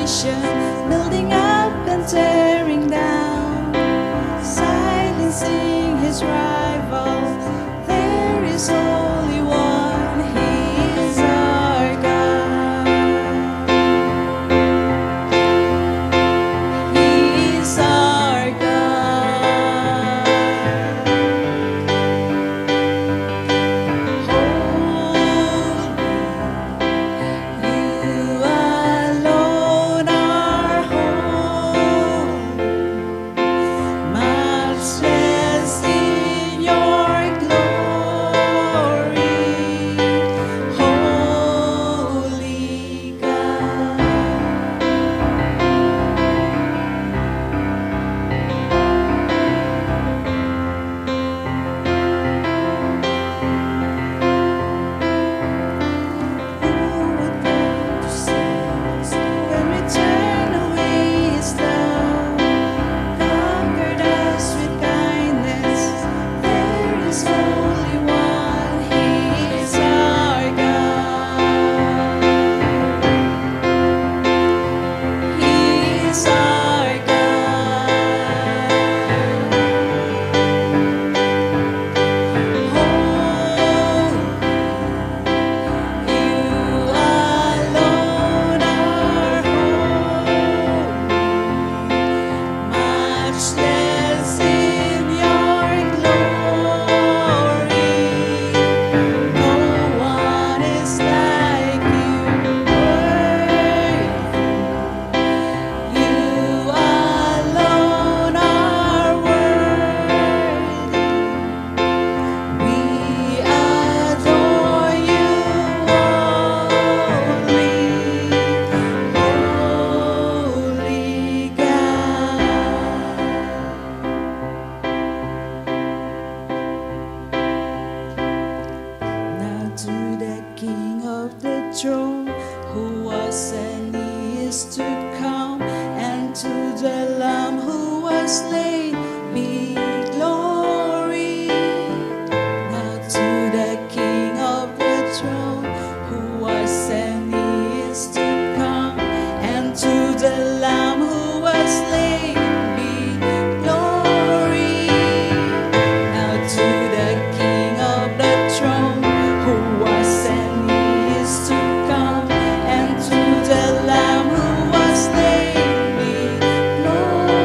nation, building up and tearing down, silencing his rival. There is only one, he is our God. He is our God. You alone are holy, matchless in your glory, holy God. Who would come to save us when we turn away His love? Conquered us with kindness. There is only one, He is our God. He is our God. You alone are holy, matchless in your glory. No one is like you, worthy. You alone are worthy. We adore you only, holy God. Now to the King of the throne, who was and is to come, and to the Lamb who was slain, be glory. Now to the King of the throne, who was and is to come, and to the Lamb who was slain, be glory. Now to the King of the throne, who was and is to come, and to the Lamb who was slain, be glory.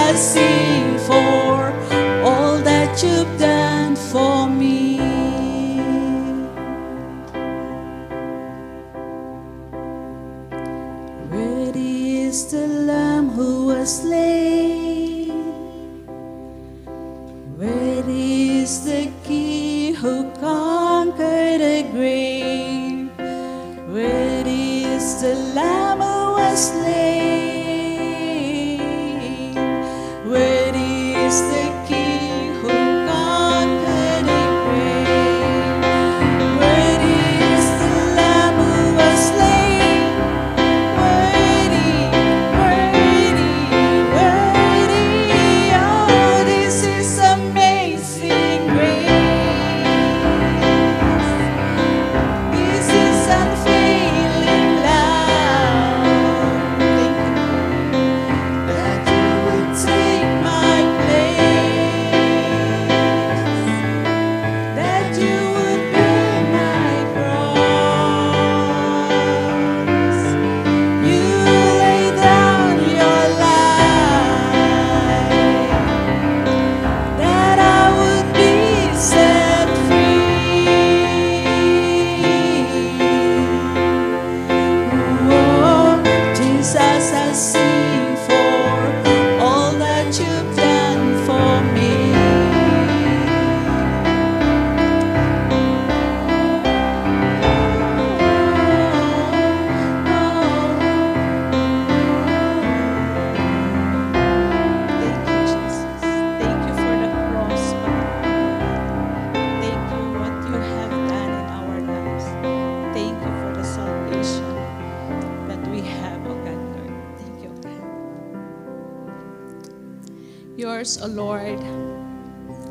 I sing for all that you've done for me. Worthy is the Lamb who was slain. Worthy is the King who conquered the grave. Worthy is the Lamb who was slain. Worthy is the King who conquered the grave. Worthy is the Lamb who was slain. Worthy, worthy, worthy. Oh, this is amazing grace. This is unfailing love. That you would take my place. That you would bear my cross. You lay down your life. That I would be set free. Oh, Jesus, I sing for all that you've done for me. Thank you, Jesus. Thank you for the cross, Thank you what you have done in our lives. Thank you for the salvation that we have, oh God, Lord. Thank you, God. Yours, O Lord,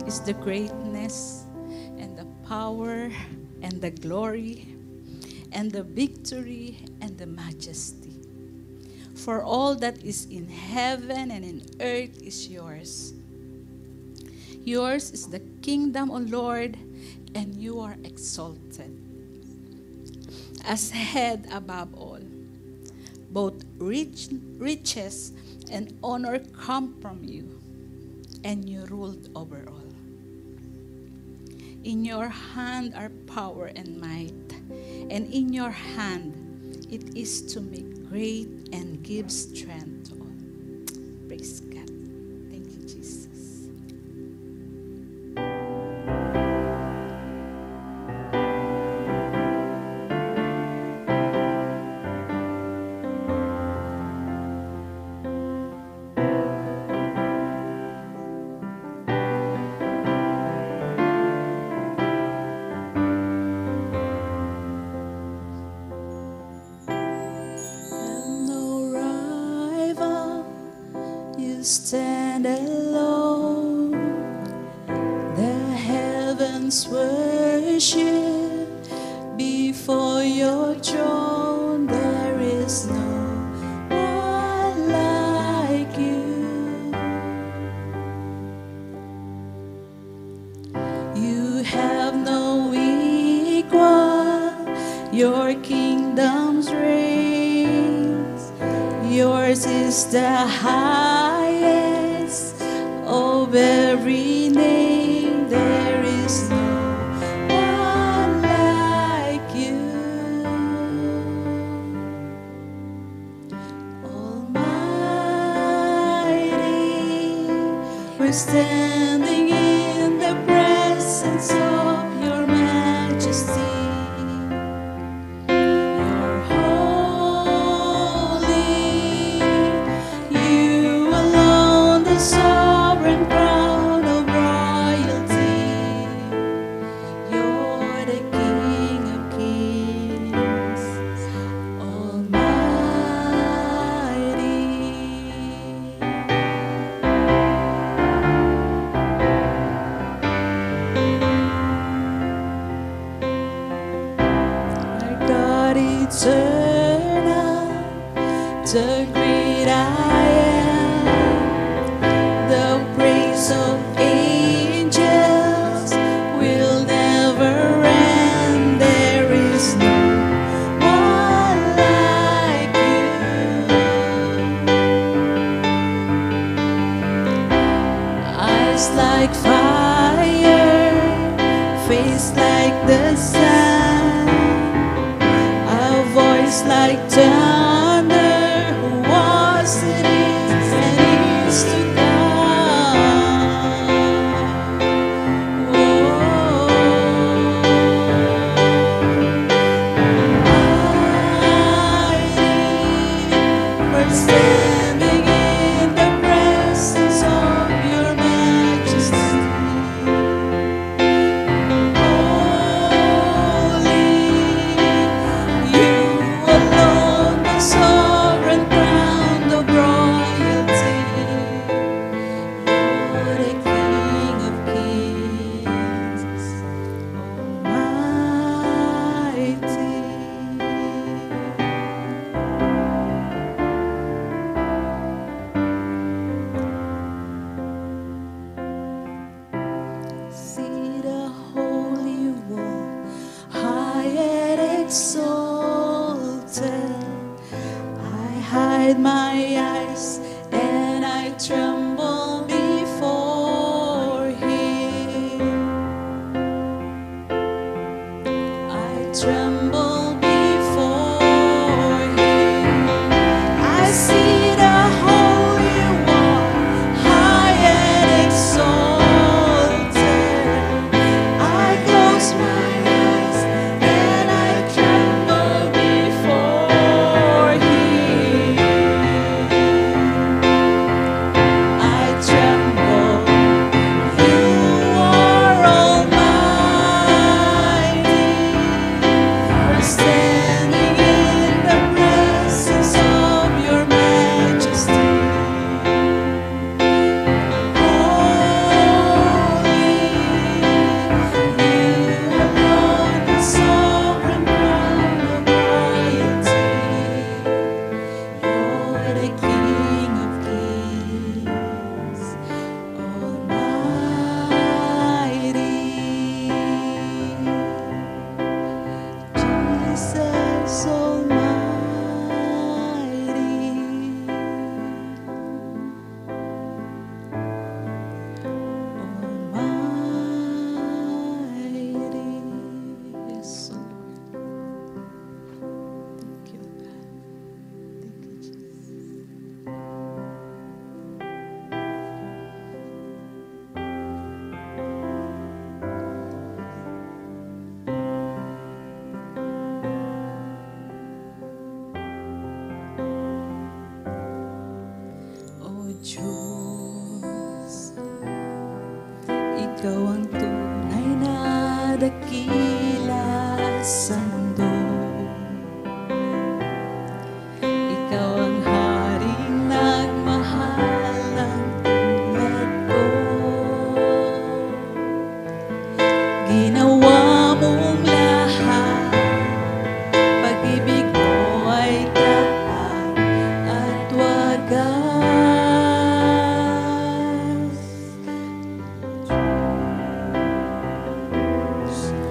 is the greatness and the power and the glory and the victory and the majesty. For all that is in heaven and in earth is yours. Yours is the kingdom, O Lord, and you are exalted as head above all. Both riches and honor come from you, and you ruled over all. In your hand are power and might, and in your hand it is to make great and give strength to all. Praise God. Thank you, Jesus. Have no rival, you stand alone. The heavens worship before your throne. There is no one like you. You have no equal. Your kingdom's reigns. Yours is the highest of every name. There is no one like you. Almighty, we're standing in the presence of your majesty. You're holy, you alone, the sovereign crown of royalty. You're the King of kings, Almighty. Our God eternal, the great I am, the praise of angels will never end. There is no one like you. words like fire, face like the sun, a voice like thunder, who was and is to come. We're standing in the presence of your majesty. Holy, you alone, the sovereign crown of royalty. You're the King of kings, almighty. See the Holy One, high and exalted. I hide my eyes and I tremble before Him. I tremble before Him. I see the Holy One, high and exalted. I close my eyes and I tremble before Him. I tremble. You are almighty. We're standing in the presence of your majesty. Holy, you alone, the sovereign crown of royalty. You're the King of kings, almighty. Jesus Almighty. Yes, Lord. Thank you, God. Thank you, Jesus. O Diyos, Ikaw ang tunay na dakila sa mundo. Ikaw ang haring nagmahal ng tulad ko. Ginawa mong lahat, pag-ibig mo ay tapat at wagas.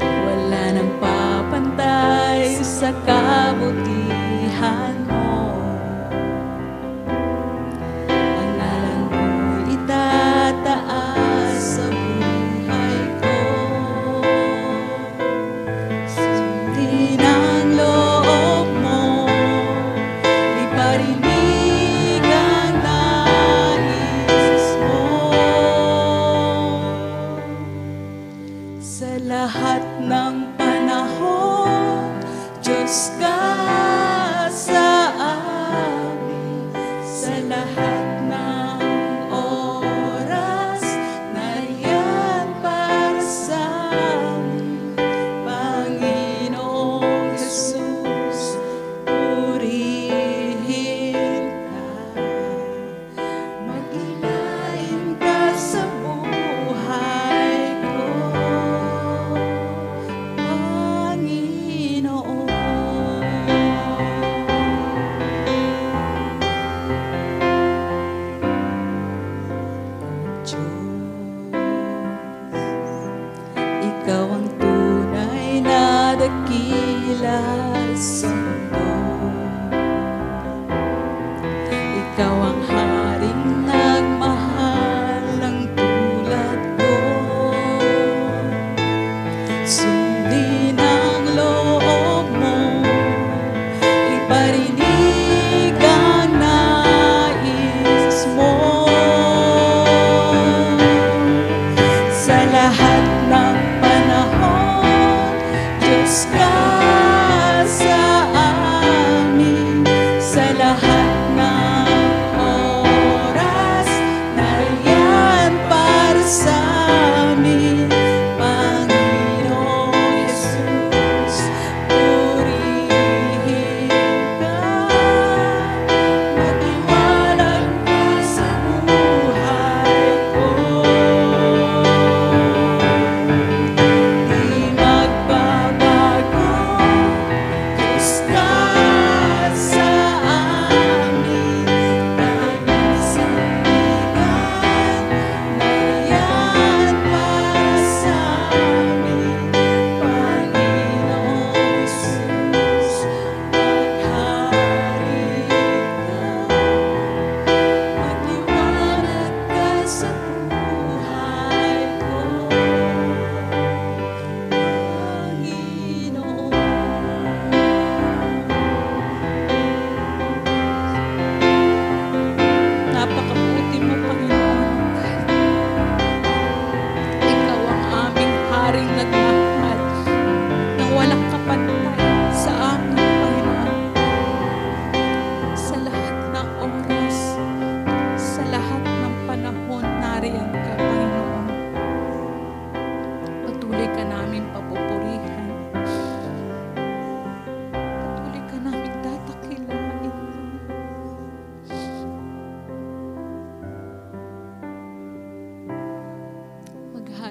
Wala nang papantay sa kabutihan mo. Ang ngalan mo'y itataas sa buhay ko. Sundin ang loob mo, iparinig ang nais mo. Sa lahat ng panahon, Diyos ka sa amin. Sa lahat ng oras, nariyan para sa amin. Panginoong Jesus, purihin ka. Mag-ilain ka sa buhay ko, Panginoon. Diyos, Ikaw ang tunay na dakila sa mundo. Ikaw ang haring nagmahal ng tulad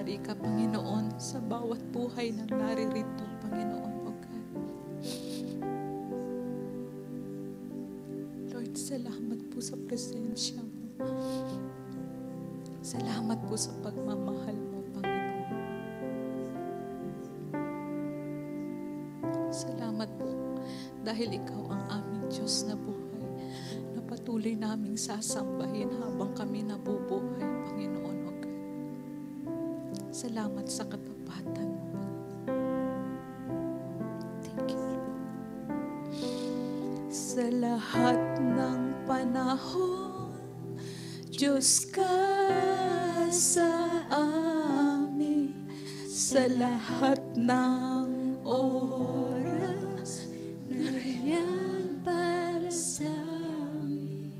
Maghari ka, Panginoon, sa bawat buhay ng naririto, Panginoon, O God. Lord, salamat po sa presensya mo. Salamat po sa pagmamahal mo, Panginoon. Salamat po dahil ikaw ang aming Diyos na buhay, na patuloy naming sasambahin habang kami nabubuhay, Panginoon, O God. Salamat sa katapatan mo. Thank you, Lord. Sa lahat ng panahon, Diyos ka sa amin. Sa lahat ng oras, nariyan para sa amin,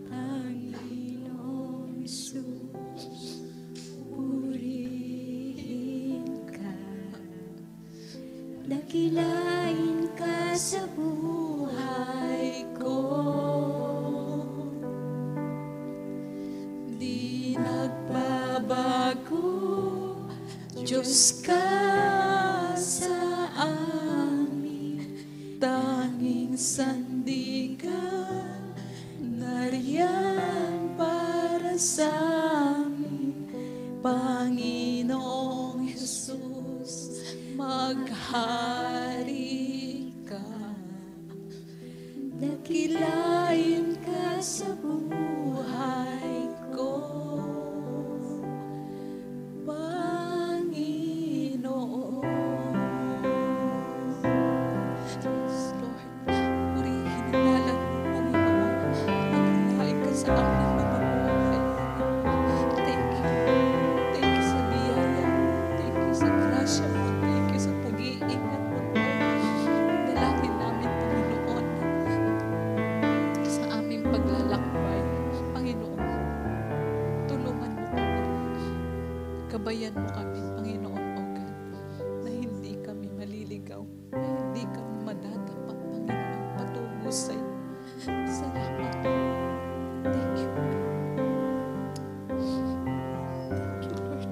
Panginoong Hesus. Purihin ka, dakilain ka sa buhay ko. Di nagbabago, Diyos ka sa amin, tanging sandigan, nariyan para sa amin, Panginoong Hesus. Maghari ka, dakilain ka sa buhay ko, Panginoon. Yes, Lord. Purihin ang ngalan mo, Panginoon. Maglaing ka sa aming mga buhay. Thank you. Thank you sa biyaya mo. Thank you sa grasya mo. Thank you sa pag-iingat mo, Lord. Dalangin namin, Panginoon, sa aming paglalakbay. Panginoon, tulungan mo kami. Gabayan mo kami, Panginoon, O God, na hindi kami maliligaw, na hindi kami madadapak, Panginoon, patungo sa iyo. Salamat. Thank you. Thank you, Lord.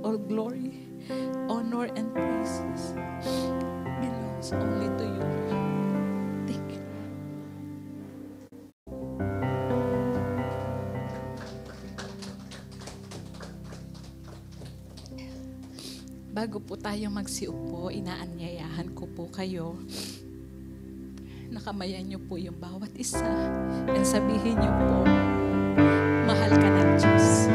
All glory, honor, and praises belongs only to you, Lord. Thank you. Bago po tayo magsiupo, inaanyayahan ko po kayo, nakamayan niyo po yung bawat isa, and sabihin niyo po, mahal ka ng Diyos.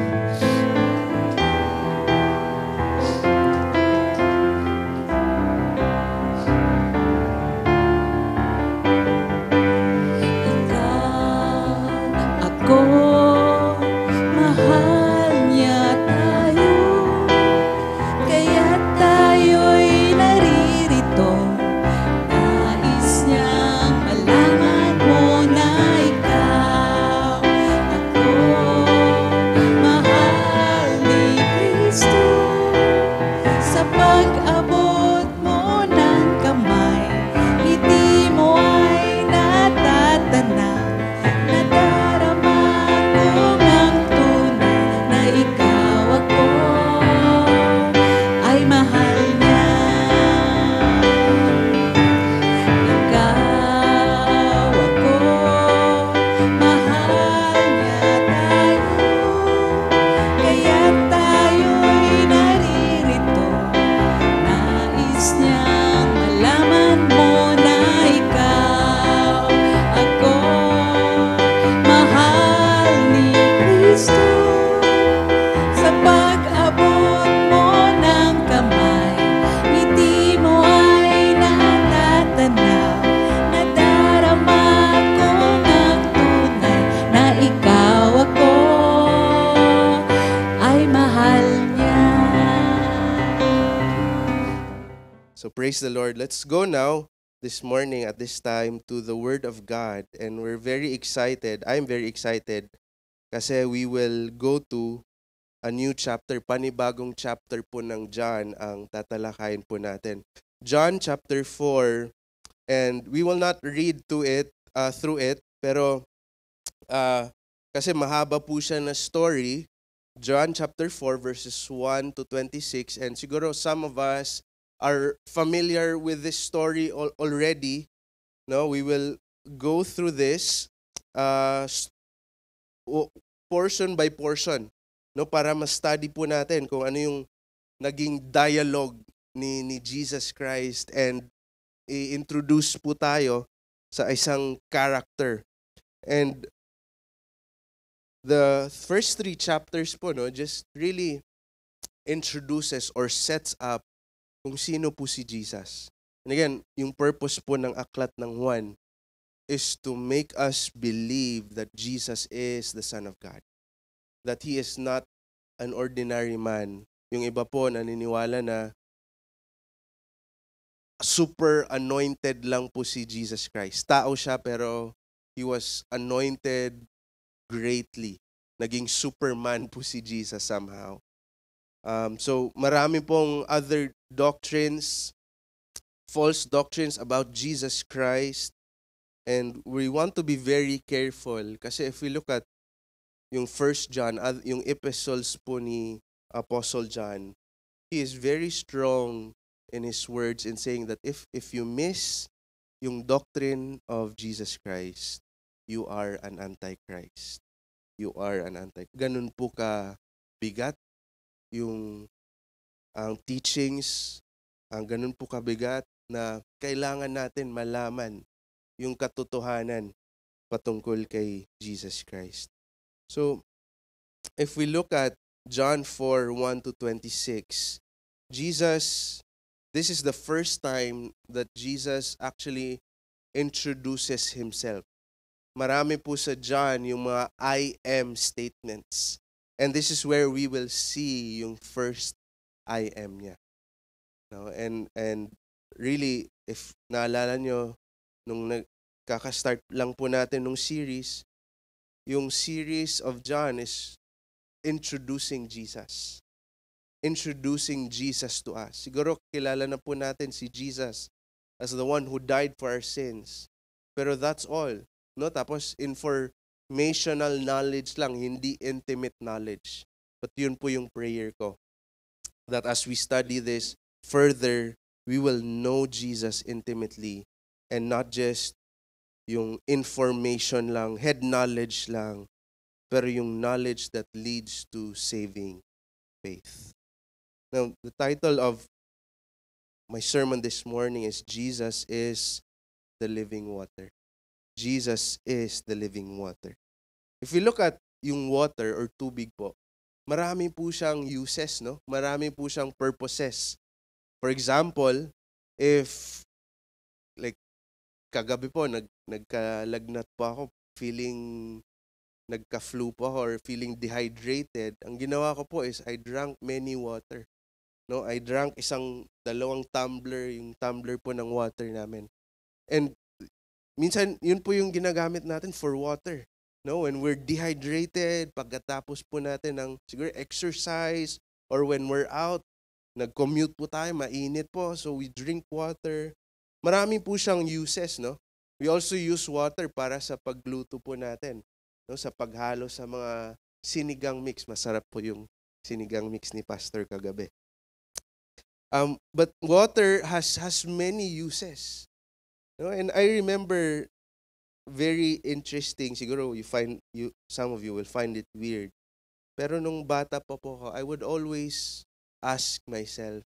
So praise the Lord. Let's go now this morning at this time to the Word of God. And we're very excited. I'm very excited kasi we will go to a new chapter, panibagong chapter po ng John ang tatalakayin po natin. John chapter 4, and we will not read to it, through it, pero Kasi mahaba po siya na story. John chapter 4 verses 1 to 26, and siguro some of us are familiar with this story already. No, we will go through this uh, portion by portion, no, para ma-study po natin kung ano yung naging dialogue ni Jesus Christ, and i-introduce po tayo sa isang character. And the first 3 chapters po, no, just really introduces or sets up kung sino po si Jesus. And again, yung purpose po ng aklat ng Juan is to make us believe that Jesus is the Son of God. That He is not an ordinary man. Yung iba po naniniwala na super anointed lang po si Jesus Christ. Tao siya pero He was anointed greatly. Naging superman po si Jesus somehow. So marami pong other doctrines, false doctrines about Jesus Christ, and we want to be very careful kasi if we look at yung 1 John, yung epistles po ni Apostle John, he is very strong in his words in saying that if you miss yung doctrine of Jesus Christ, you are an antichrist. You are an antichrist. Ganun po ka bigat yung ang teachings, ang ganun po kabigat na kailangan natin malaman yung katotohanan patungkol kay Jesus Christ. So, if we look at John 4, 1 to 26, this is the first time that Jesus actually introduces Himself. Marami po sa John yung mga I am statements. And this is where we will see yung first I am niya. No? And really, if naalala nyo, nung nagkaka-start lang po natin nung series, yung series of John is introducing Jesus. Introducing Jesus to us. Siguro kilala na po natin si Jesus as the one who died for our sins. Pero that's all. No? Tapos informational knowledge lang, hindi intimate knowledge. But yun po yung prayer ko. That as we study this further, we will know Jesus intimately and not just yung information lang, head knowledge lang, pero yung knowledge that leads to saving faith. Now, the title of my sermon this morning is Jesus is the living water. Jesus is the living water. If we look at yung water or tubig po, marami po siyang uses, no? Marami po siyang purposes. For example, if like kagabi po nagkalagnat po ako, feeling nagka-flu po ako or feeling dehydrated, ang ginawa ko po is I drank many water. No, I drank dalawang tumbler, yung tumbler po ng water namin. And minsan yun po yung ginagamit natin for water. No, when we're dehydrated, pagkatapos po natin ng siguro exercise or when we're out, nag-commute po tayo, mainit po, so we drink water. Marami po siyang uses, no? We also use water para sa pagluto po natin, no? Sa paghalo sa mga sinigang mix. Masarap po yung sinigang mix ni Pastor kagabi. But water has many uses. No? And I remember very interesting, siguro some of you will find it weird. Pero nung bata pa po ako, I would always ask myself,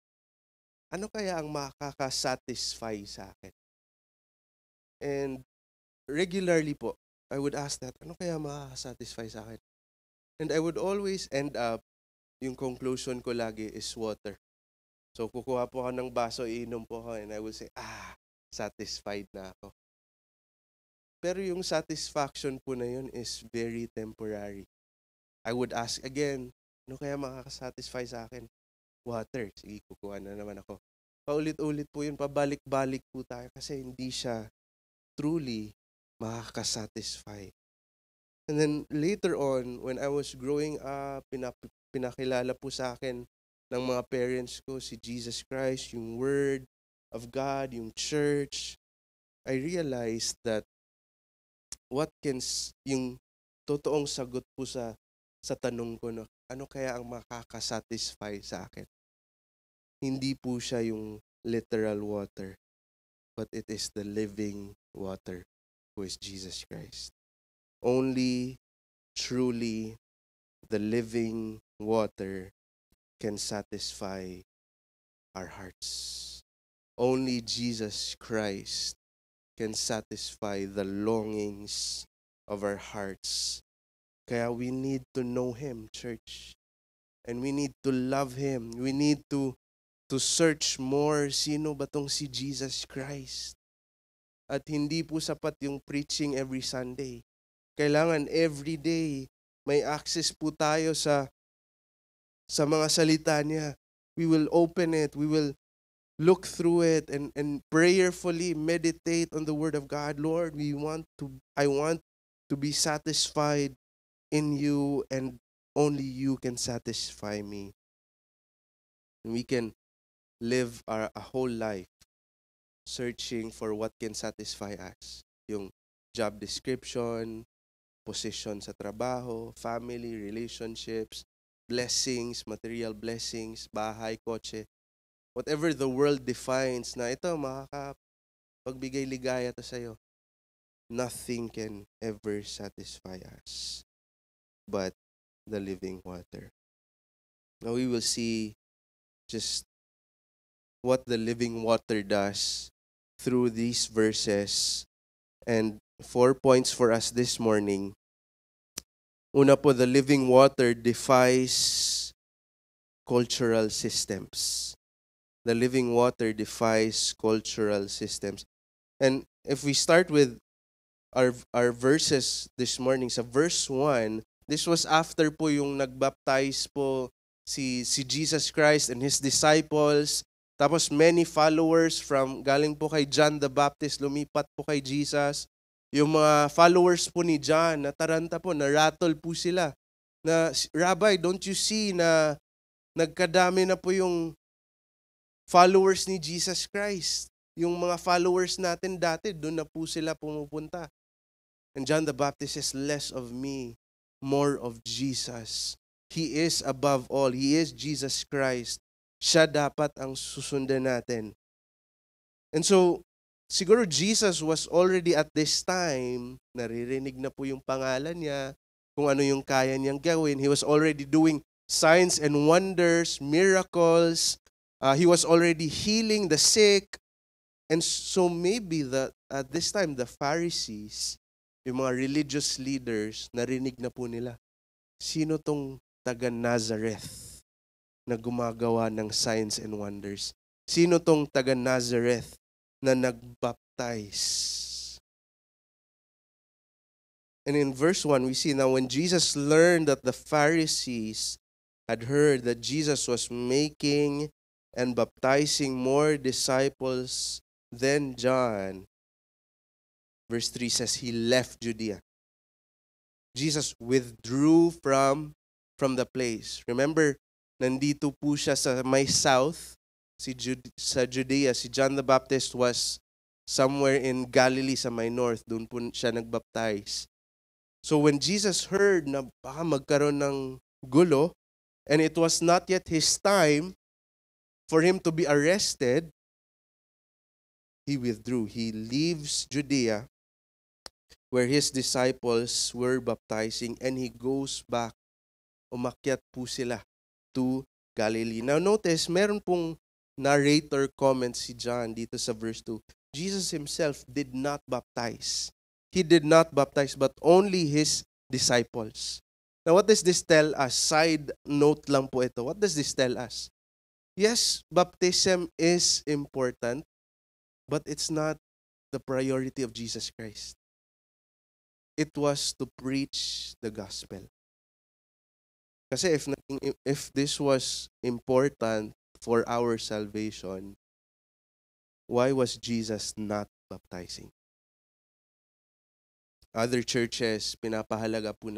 ano kaya ang makaka-satisfy sa akin? And regularly po, I would ask that, ano kaya makaka-satisfy sa akin? And I would always end up, yung conclusion ko lagi is water. So kukuha po ako ng baso, iinom po ako, and I will say, satisfied na ako. Pero yung satisfaction po na yun is very temporary. I would ask again, ano kaya makaka-satisfy sa akin? Water. Sige, kukuha na naman ako. Paulit-ulit po yun, pabalik-balik po tayo kasi hindi siya truly makaka-satisfy. And then later on, when I was growing up, pinakilala po sa akin ng mga parents ko si Jesus Christ, yung Word of God, yung church, I realized that yung totoong sagot po sa tanong ko, no, ano kaya ang makakasatisfy sa akin? Hindi po siya yung literal water, but it is the living water, who is Jesus Christ. Only truly the living water can satisfy our hearts. Only Jesus Christ can satisfy the longings of our hearts. Kaya we need to know Him, church. And we need to love Him. We need to search more, sino ba tong si Jesus Christ? At hindi po sapat yung preaching every Sunday. Kailangan every day may access po tayo sa mga salita niya. We will open it, we will look through it and prayerfully meditate on the Word of God. Lord, I want to be satisfied in you, and only you can satisfy me. And we can live a whole life searching for what can satisfy us. Yung job description, position sa trabaho, family, relationships, blessings, material blessings, bahay, kotse. Whatever the world defines na ito, makakapagbigay ligaya to sa'yo. Nothing can ever satisfy us but the living water. Now we will see just what the living water does through these verses. And 4 points for us this morning. Una po, the living water defies cultural systems. The living water defies cultural systems. And if we start with our verses this morning, sa verse 1, this was after po yung nagbaptize po si Jesus Christ and His disciples. Tapos many followers galing po kay John the Baptist, lumipat po kay Jesus. Yung mga followers po ni John, nataranta po, narattle po sila. Na, Rabbi, don't you see na nagkadami na po yung followers ni Jesus Christ? Yung mga followers natin dati, doon na po sila pumupunta. And John the Baptist says, less of me, more of Jesus. He is above all. He is Jesus Christ. Siya dapat ang susundan natin. And so, siguro Jesus was already at this time, naririnig na po yung pangalan niya, kung ano yung kaya niyang gawin. He was already doing signs and wonders, miracles. He was already healing the sick. And so maybe at this time, the Pharisees, yung mga religious leaders, narinig na po nila, sino tong taga Nazareth na gumagawa ng signs and wonders? Sino tong taga Nazareth na nagbaptize? And in verse 1, we see now when Jesus learned that the Pharisees had heard that Jesus was making and baptizing more disciples than John, verse 3 says he left Judea. Jesus withdrew from the place. Remember, nandito po siya sa may south, sa Judea. Si John the Baptist was somewhere in Galilee sa may north. Doon po siya nagbaptize. So when Jesus heard na baka magkaroon ng gulo, and it was not yet His time for Him to be arrested, He withdrew. He leaves Judea, where His disciples were baptizing, and He goes back. Umakyat po sila to Galilee. Now notice, meron pong narrator comment si John dito sa verse 2. Jesus Himself did not baptize. He did not baptize, but only His disciples. Now what does this tell us? Side note lang po ito. What does this tell us? Yes, baptism is important, but it's not the priority of Jesus Christ. It was to preach the gospel. Kasi if this was important for our salvation, why was Jesus not baptizing? Other churches, pinapahalaga po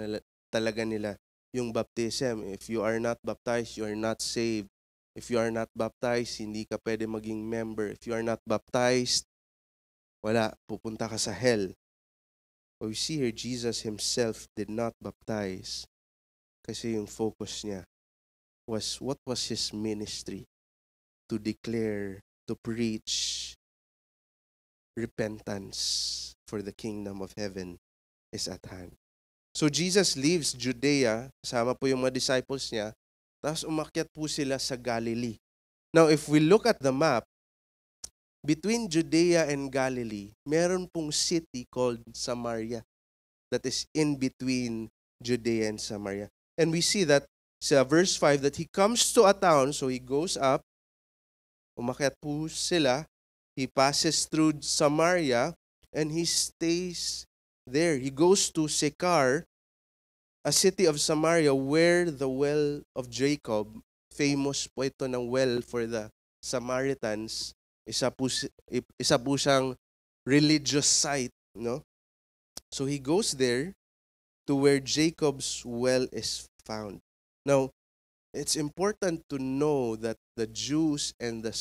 talaga nila yung baptism. If you are not baptized, you are not saved. If you are not baptized, hindi ka pwede maging member. If you are not baptized, wala, pupunta ka sa hell. But we see here, Jesus himself did not baptize kasi yung focus niya was, what was his ministry? To declare, to preach repentance, for the kingdom of heaven is at hand. So Jesus leaves Judea, kasama po yung mga disciples niya, tapos umakyat po sila sa Galilee. Now, if we look at the map, between Judea and Galilee, meron pong city called Samaria that is in between Judea and Samaria. And we see that sa verse 5 that he comes to a town, so he goes up, umakyat po sila, he passes through Samaria, and he stays there. He goes to Sychar, a city of Samaria where the well of Jacob, famous po ito ng well for the Samaritans, isa po siyang religious site, no? So he goes there to where Jacob's well is found. Now, it's important to know that the Jews and the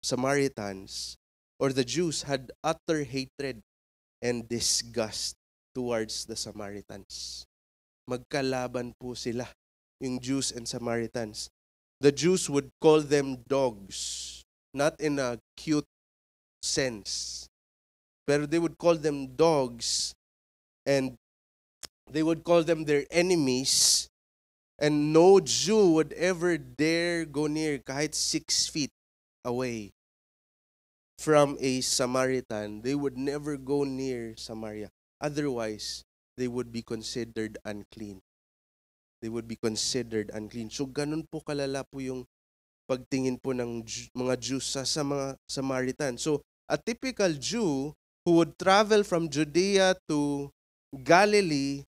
Samaritans, or the Jews, had utter hatred and disgust towards the Samaritans. Magkalaban po sila, yung Jews and Samaritans. The Jews would call them dogs, not in a cute sense, pero they would call them dogs, and they would call them their enemies, and no Jew would ever dare go near kahit 6 feet away from a Samaritan. They would never go near Samaria. Otherwise, they would be considered unclean. They would be considered unclean. So, ganun po kalala po yung pagtingin po ng mga Jews sa mga Samaritan. So, a typical Jew who would travel from Judea to Galilee,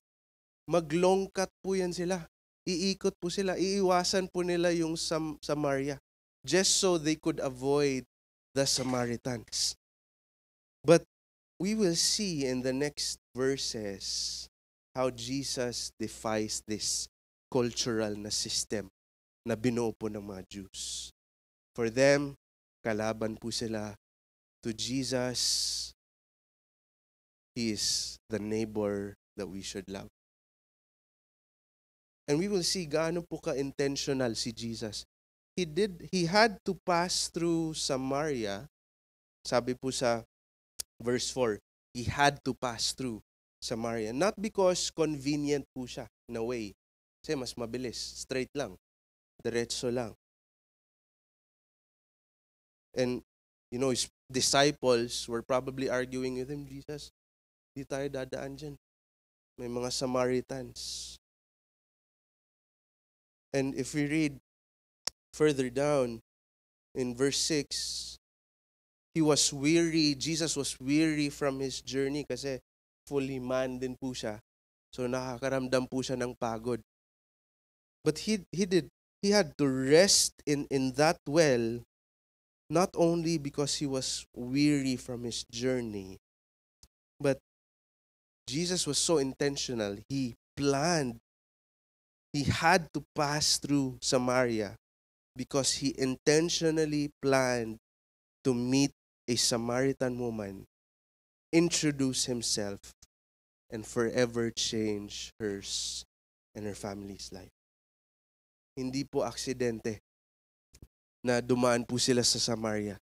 mag-long cut po yan sila. Iikot po sila. Iiwasan po nila yung Samaria just so they could avoid the Samaritans. But we will see in the next verses how Jesus defies this cultural na system na binuo po ng mga Jews. For them, kalaban po sila. To Jesus, He is the neighbor that we should love. And we will see gaano po ka-intentional si Jesus. He had to pass through Samaria. Sabi po sa verse 4, he had to pass through Samaria. Not because convenient po siya in a way. Kasi mas mabilis, straight lang, diretso lang. And, his disciples were probably arguing with him, Jesus, di tayo dadaan dyan. May mga Samaritans. And if we read further down in verse 6, Jesus was weary from his journey kasi fully man din po siya. So nakakaramdam po siya ng pagod. But he had to rest in that well, not only because he was weary from his journey, but Jesus was so intentional. He had to pass through Samaria because he intentionally planned to meet a Samaritan woman, introduce himself, and forever change hers and her family's life. Hindi po aksidente na dumaan po sila sa Samaria.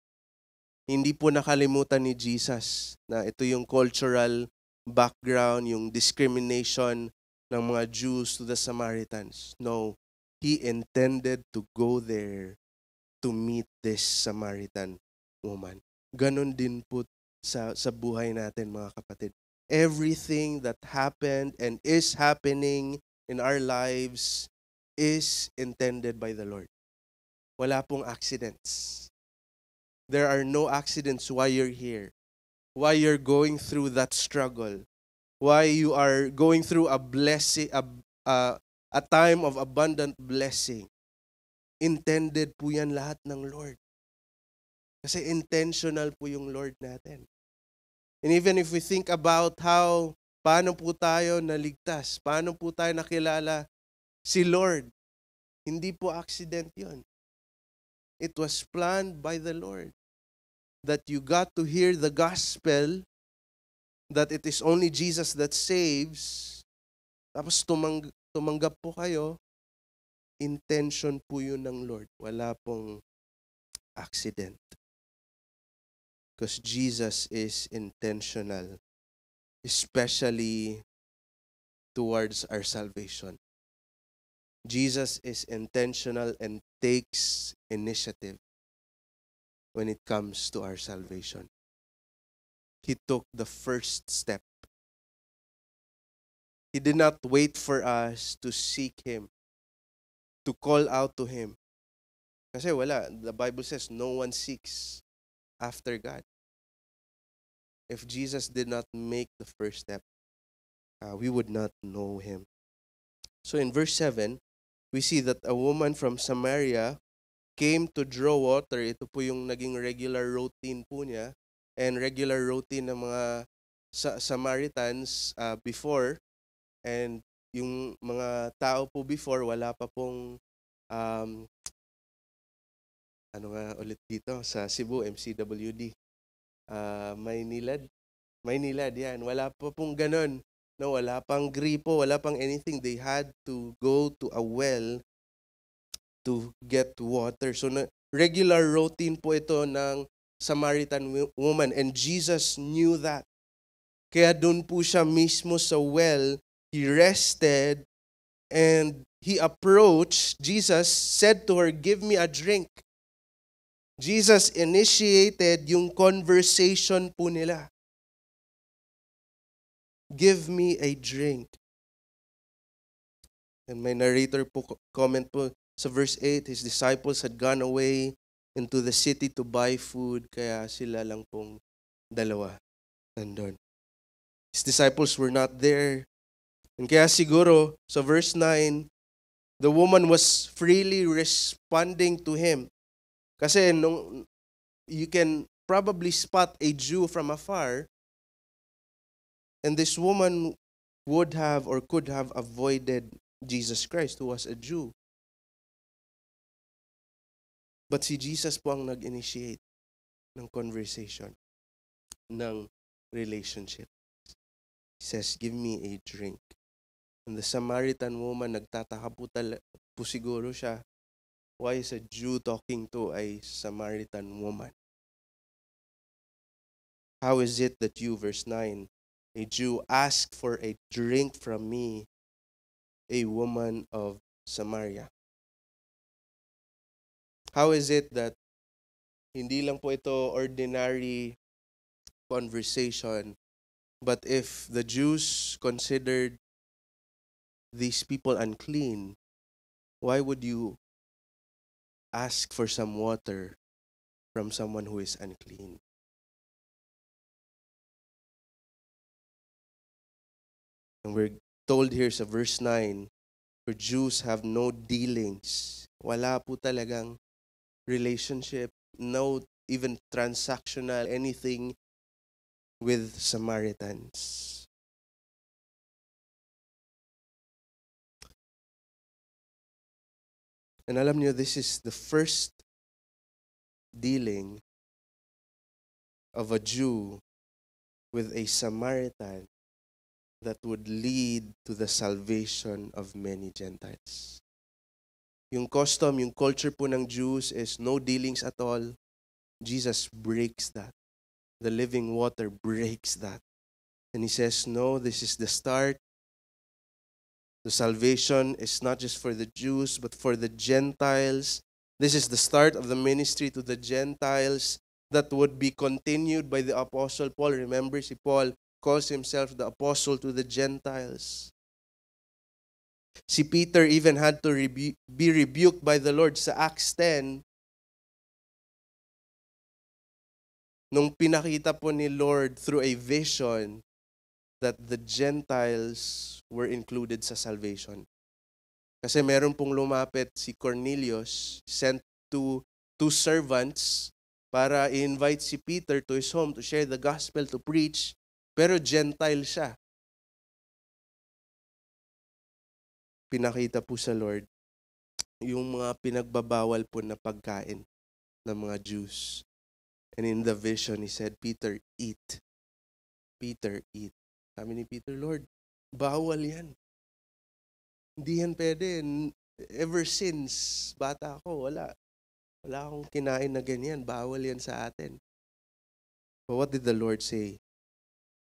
Hindi po nakalimutan ni Jesus na ito yung cultural background, yung discrimination ng mga Jews to the Samaritans. No, He intended to go there to meet this Samaritan woman. Ganon din po sa buhay natin, mga kapatid. Everything that happened and is happening in our lives is intended by the Lord. Wala pong accidents. There are no accidents why you're here, why you're going through that struggle, why you are going through a blessing, a time of abundant blessing. Intended po yan lahat ng Lord. Kasi intentional po yung Lord natin. And even if we think about paano po tayo naligtas, paano po tayo nakilala si Lord, hindi po accident yun. It was planned by the Lord that you got to hear the gospel that it is only Jesus that saves, tapos tumanggap po kayo, intention po yun ng Lord. Wala pong accident. Because Jesus is intentional, especially towards our salvation. Jesus is intentional and takes initiative when it comes to our salvation. He took the first step. He did not wait for us to seek Him, to call out to Him. Kasi wala, the Bible says no one seeks after God. If Jesus did not make the first step, we would not know Him. So in verse 7, we see that a woman from Samaria came to draw water. Ito po yung naging regular routine po niya and regular routine ng mga Samaritans before. And yung mga tao po before, wala pa pong ano nga ulit dito sa Cebu, MCWD. Maynilad yan. Wala pa pong ganun. No, wala pang gripo, wala pang anything. They had to go to a well to get water. So regular routine po ito ng Samaritan woman. And Jesus knew that. Kaya doon po siya mismo sa well, He rested and He approached. Jesus said to her, "Give me a drink." Jesus initiated yung conversation po nila. Give me a drink. And my narrator po comment po sa verse 8, His disciples had gone away into the city to buy food, kaya sila lang pong dalawa nandun. His disciples were not there. And kaya siguro, sa verse 9, the woman was freely responding to Him. Kasi you can probably spot a Jew from afar, and this woman would have or could have avoided Jesus Christ, who was a Jew. But si Jesus po ang nag-initiate ng conversation, ng relationship. He says, "Give me a drink." And the Samaritan woman, nagtataka po siguro siya, why is a Jew talking to a Samaritan woman? How is it that you, verse 9, a Jew, ask for a drink from me, a woman of Samaria? How is it that hindi lang po ito ordinary conversation, but if the Jews considered these people unclean, why would you ask for some water from someone who is unclean? And we're told here sa verse 9, for Jews have no dealings. Wala po talagang relationship, no even transactional anything with Samaritans. And alam niyo, this is the first dealing of a Jew with a Samaritan that would lead to the salvation of many Gentiles. Yung custom, yung culture po ng Jews is no dealings at all. Jesus breaks that. The living water breaks that. And He says, no, this is the start. The salvation is not just for the Jews, but for the Gentiles. This is the start of the ministry to the Gentiles that would be continued by the Apostle Paul. Remember, si Paul calls himself the Apostle to the Gentiles. Si Peter even had to be rebuked by the Lord sa Acts 10. Nung pinakita po ni Lord through a vision that the Gentiles were included sa salvation. Kasi meron pong lumapit si Cornelius, sent two servants para i-invite si Peter to his home to share the gospel, to preach, pero Gentile siya. Pinakita po sa Lord yung mga pinagbabawal po na pagkain ng mga Jews. And in the vision, He said, Peter, eat. Peter, eat. Sabi ni Peter, Lord, bawal yan. Hindi yan pwede. Ever since bata ako, wala. Wala akong kinain na ganyan. Bawal yan sa atin. But what did the Lord say?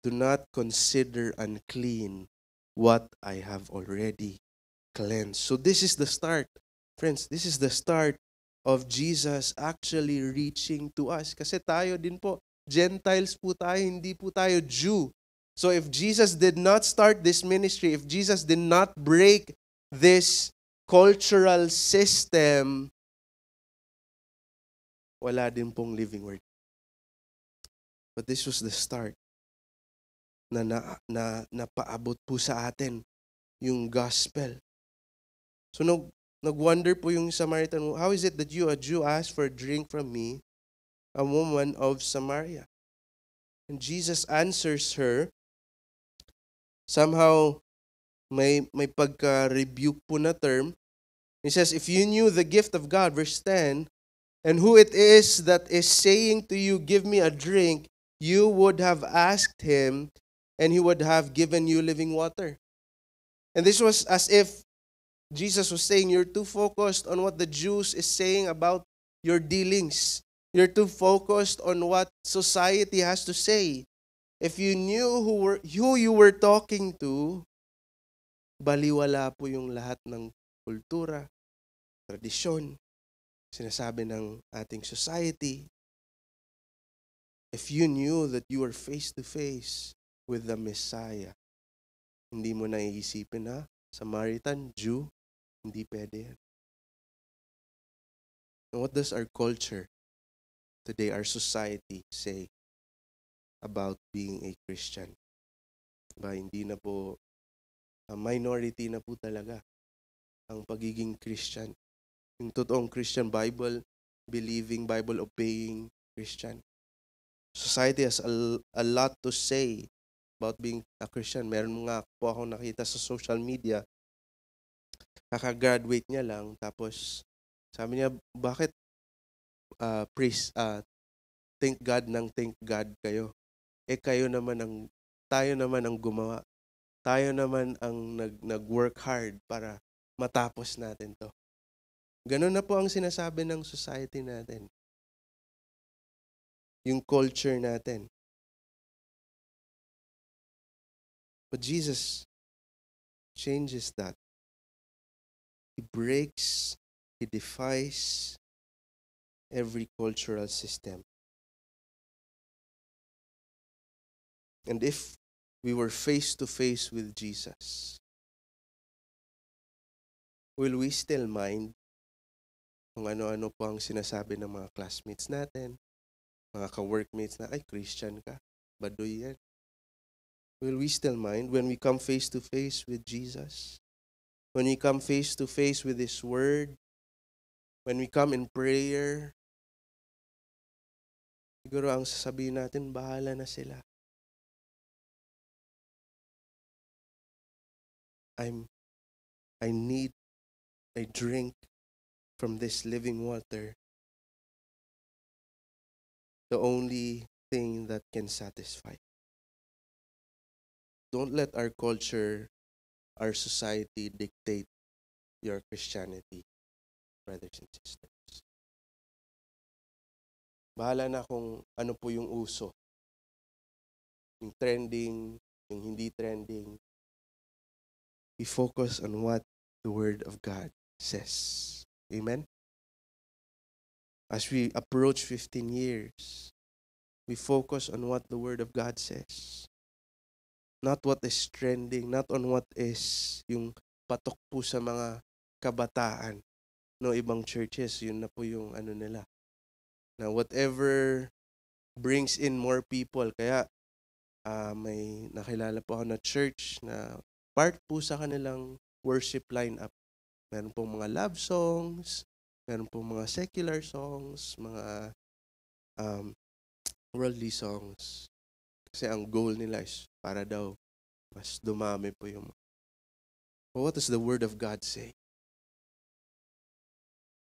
Do not consider unclean what I have already cleansed. So this is the start. Friends, this is the start of Jesus actually reaching to us. Kasi tayo din po, Gentiles po tayo, hindi po tayo Jew. So if Jesus did not start this ministry, if Jesus did not break this cultural system, wala din pong living word. But this was the start na napaabot po sa atin yung gospel. So nag-wonder po yung Samaritan, how is it that you, a Jew, ask for a drink from me, a woman of Samaria? And Jesus answers her, somehow may pagka-rebuke po na term. He says, if you knew the gift of God, verse 10, and who it is that is saying to you, give me a drink, you would have asked him, and he would have given you living water. And this was as if Jesus was saying, you're too focused on what the Jews is saying about your dealings. You're too focused on what society has to say. If you knew who you were talking to, baliwala po yung lahat ng kultura, tradisyon, sinasabi ng ating society. If you knew that you were face to face with the Messiah, hindi mo na iisipin na Samaritan, Jew, hindi pwede yan. And what does our culture today, our society say about being a Christian? Ba, hindi na po, minority na po talaga ang pagiging Christian. Yung totoong Christian, Bible-believing, Bible-obeying Christian. Society has a lot to say about being a Christian. Meron nga po ako nakita sa social media, kaka-graduate niya lang, tapos sabi niya, bakit thank God kayo? Tayo naman ang gumawa. Tayo naman ang nag-work hard para matapos natin to. Ganun na po ang sinasabi ng society natin. Yung culture natin. But Jesus changes that. He breaks, he defies every cultural system. And if we were face to face with Jesus, will we still mind kung ano-ano po ang sinasabi ng mga classmates natin, mga ka-workmates na, ay, Christian ka, baduy yan? Will we still mind when we come face to face with Jesus? When we come face to face with His Word? When we come in prayer? Siguro ang sasabihin natin, bahala na sila. I need a drink from this living water. The only thing that can satisfy. Don't let our culture, our society dictate your Christianity, brothers and sisters. Bahala na kung ano po yung uso. Yung trending, yung hindi trending. We focus on what the Word of God says. Amen? As we approach 15 years, we focus on what the Word of God says. Not what is trending, not on what is yung patok po sa mga kabataan. No, ibang churches, yun na po yung ano nila. Na whatever brings in more people. Kaya may nakilala po ako na church na part po sa kanilang worship lineup. Meron pong mga love songs, meron pong mga secular songs, mga worldly songs. Kasi ang goal nila is para daw mas dumami po yung... But what does the Word of God say?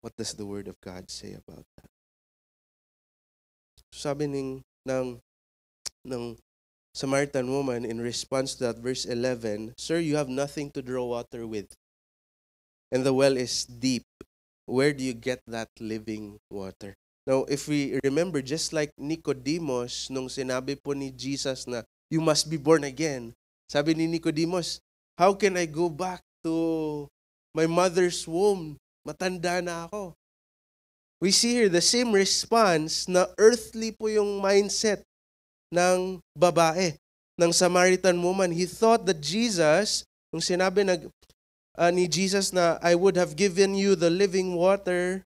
What does the Word of God say about that? Sabi ng Samaritan woman, in response to that, verse 11, Sir, you have nothing to draw water with, and the well is deep. Where do you get that living water? Now, if we remember, just like Nicodemus, nung sinabi po ni Jesus na, you must be born again, sabi ni Nicodemus, how can I go back to my mother's womb? Matanda na ako. We see here the same response na earthly po yung mindset ng babae, ng Samaritan woman. He thought that Jesus, nung sinabi ni Jesus na, I would have given you the living water,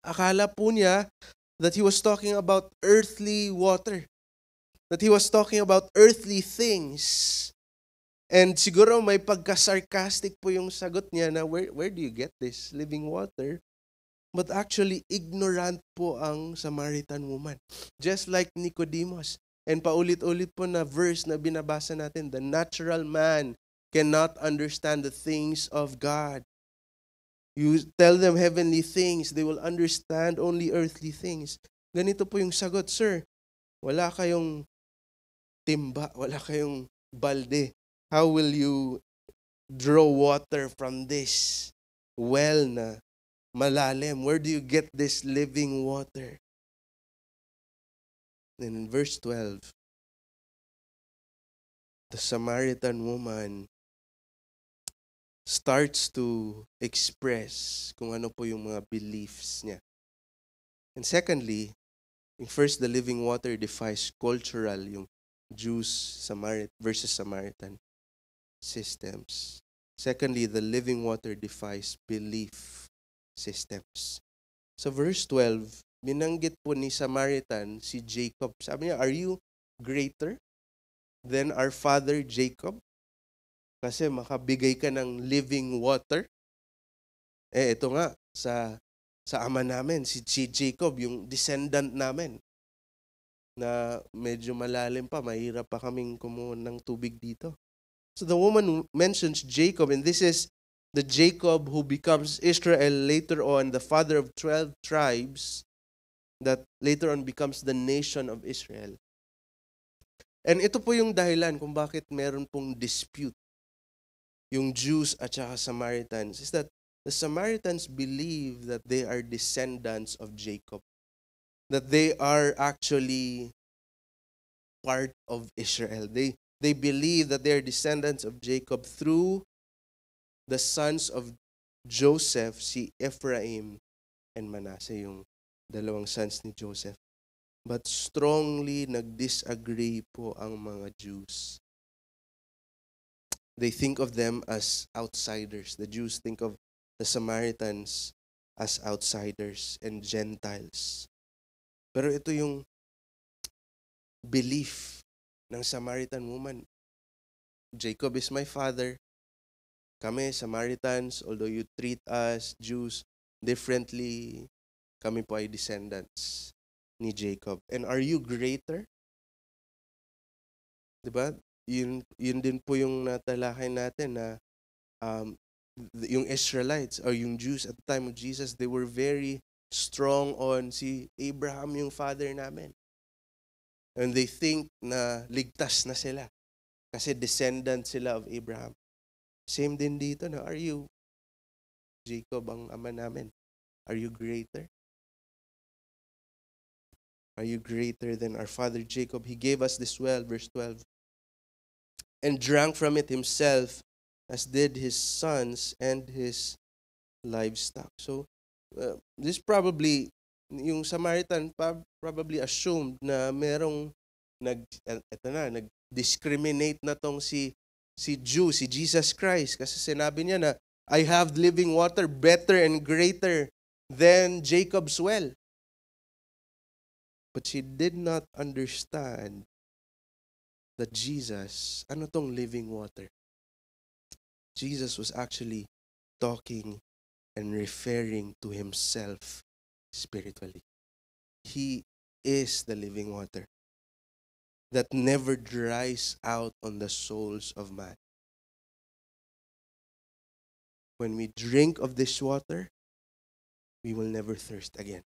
akala po niya that he was talking about earthly water. That he was talking about earthly things. And siguro may pagka-sarcastic po yung sagot niya na, where do you get this living water? But actually, ignorant po ang Samaritan woman. Just like Nicodemus. And paulit-ulit po na verse na binabasa natin, the natural man cannot understand the things of God. You tell them heavenly things, they will understand only earthly things. Ganito po yung sagot, Sir, wala kayong timba, wala kayong balde. How will you draw water from this well na malalim? Where do you get this living water? Then in verse 12, the Samaritan woman starts to express kung ano po yung mga beliefs niya. And secondly, first, the living water defies cultural, yung Jews versus Samaritan systems. Secondly, the living water defies belief systems. So verse 12, binanggit po ni Samaritan si Jacob. Sabi niya, are you greater than our father Jacob? Kasi makabigay ka ng living water. Ito nga, sa ama namin, si Jacob, yung descendant namin, na medyo malalim pa, mahirap pa kaming kumuha ng tubig dito. So the woman mentions Jacob, and this is the Jacob who becomes Israel later on, the father of 12 tribes, that later on becomes the nation of Israel. And ito po yung dahilan kung bakit meron pong dispute yung Jews at saka Samaritans, is that the Samaritans believe that they are descendants of Jacob. That they are actually part of Israel. They believe that they are descendants of Jacob through the sons of Joseph, si Ephraim and Manasseh, yung dalawang sons ni Joseph. But strongly nag-disagree po ang mga Jews. They think of them as outsiders. The Jews think of the Samaritans as outsiders and Gentiles. Pero ito yung belief ng Samaritan woman. Jacob is my father. Kami, Samaritans, although you treat us, Jews, differently, kami po ay descendants ni Jacob. And are you greater? Diba? Yun din po yung natalakay natin na yung Israelites or yung Jews at the time of Jesus, they were very strong on si Abraham yung father namin. And they think na ligtas na sila kasi descendant sila of Abraham. Same din dito na, are you Jacob ang ama namin? Are you greater? Are you greater than our father Jacob? He gave us this well, verse 12. And drank from it himself, as did his sons and his livestock. So, this probably, yung Samaritan probably assumed na merong nag-discriminate na tong si Jew, si Jesus Christ. Kasi sinabi niya na, I have living water better and greater than Jacob's well. But she did not understand that Jesus, ano tong living water? Jesus was actually talking and referring to himself spiritually. He is the living water that never dries out on the souls of man. When we drink of this water, we will never thirst again.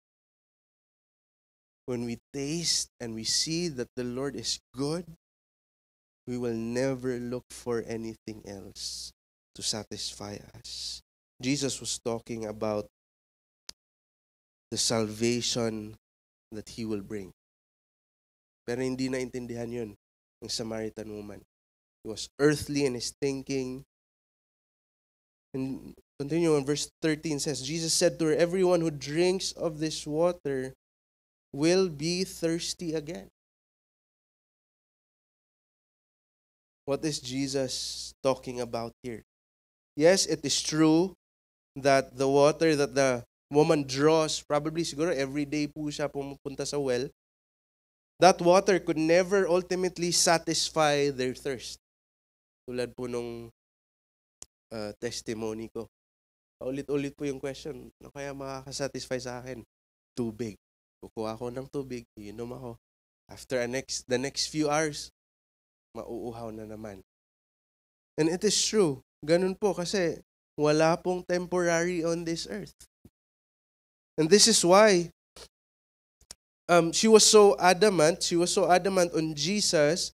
When we taste and we see that the Lord is good, we will never look for anything else to satisfy us. Jesus was talking about the salvation that He will bring. Pero hindi naintindihan yun ng Samaritan woman. He was earthly in his thinking. And continue on verse 13 says, Jesus said to her, everyone who drinks of this water will be thirsty again. What is Jesus talking about here? Yes, it is true that the water that the woman draws, probably siguro every day po siya pumupunta sa well, that water could never ultimately satisfy their thirst. Tulad po nung testimony ko. Ulit-ulit po yung question, ano kaya makakasatisfy sa akin? Tubig. Kukuha ko ng tubig, iinom ako. After the next few hours, mauuhaw na naman. And it is true. Ganun po kasi wala pong temporary on this earth. And this is why she was so adamant on Jesus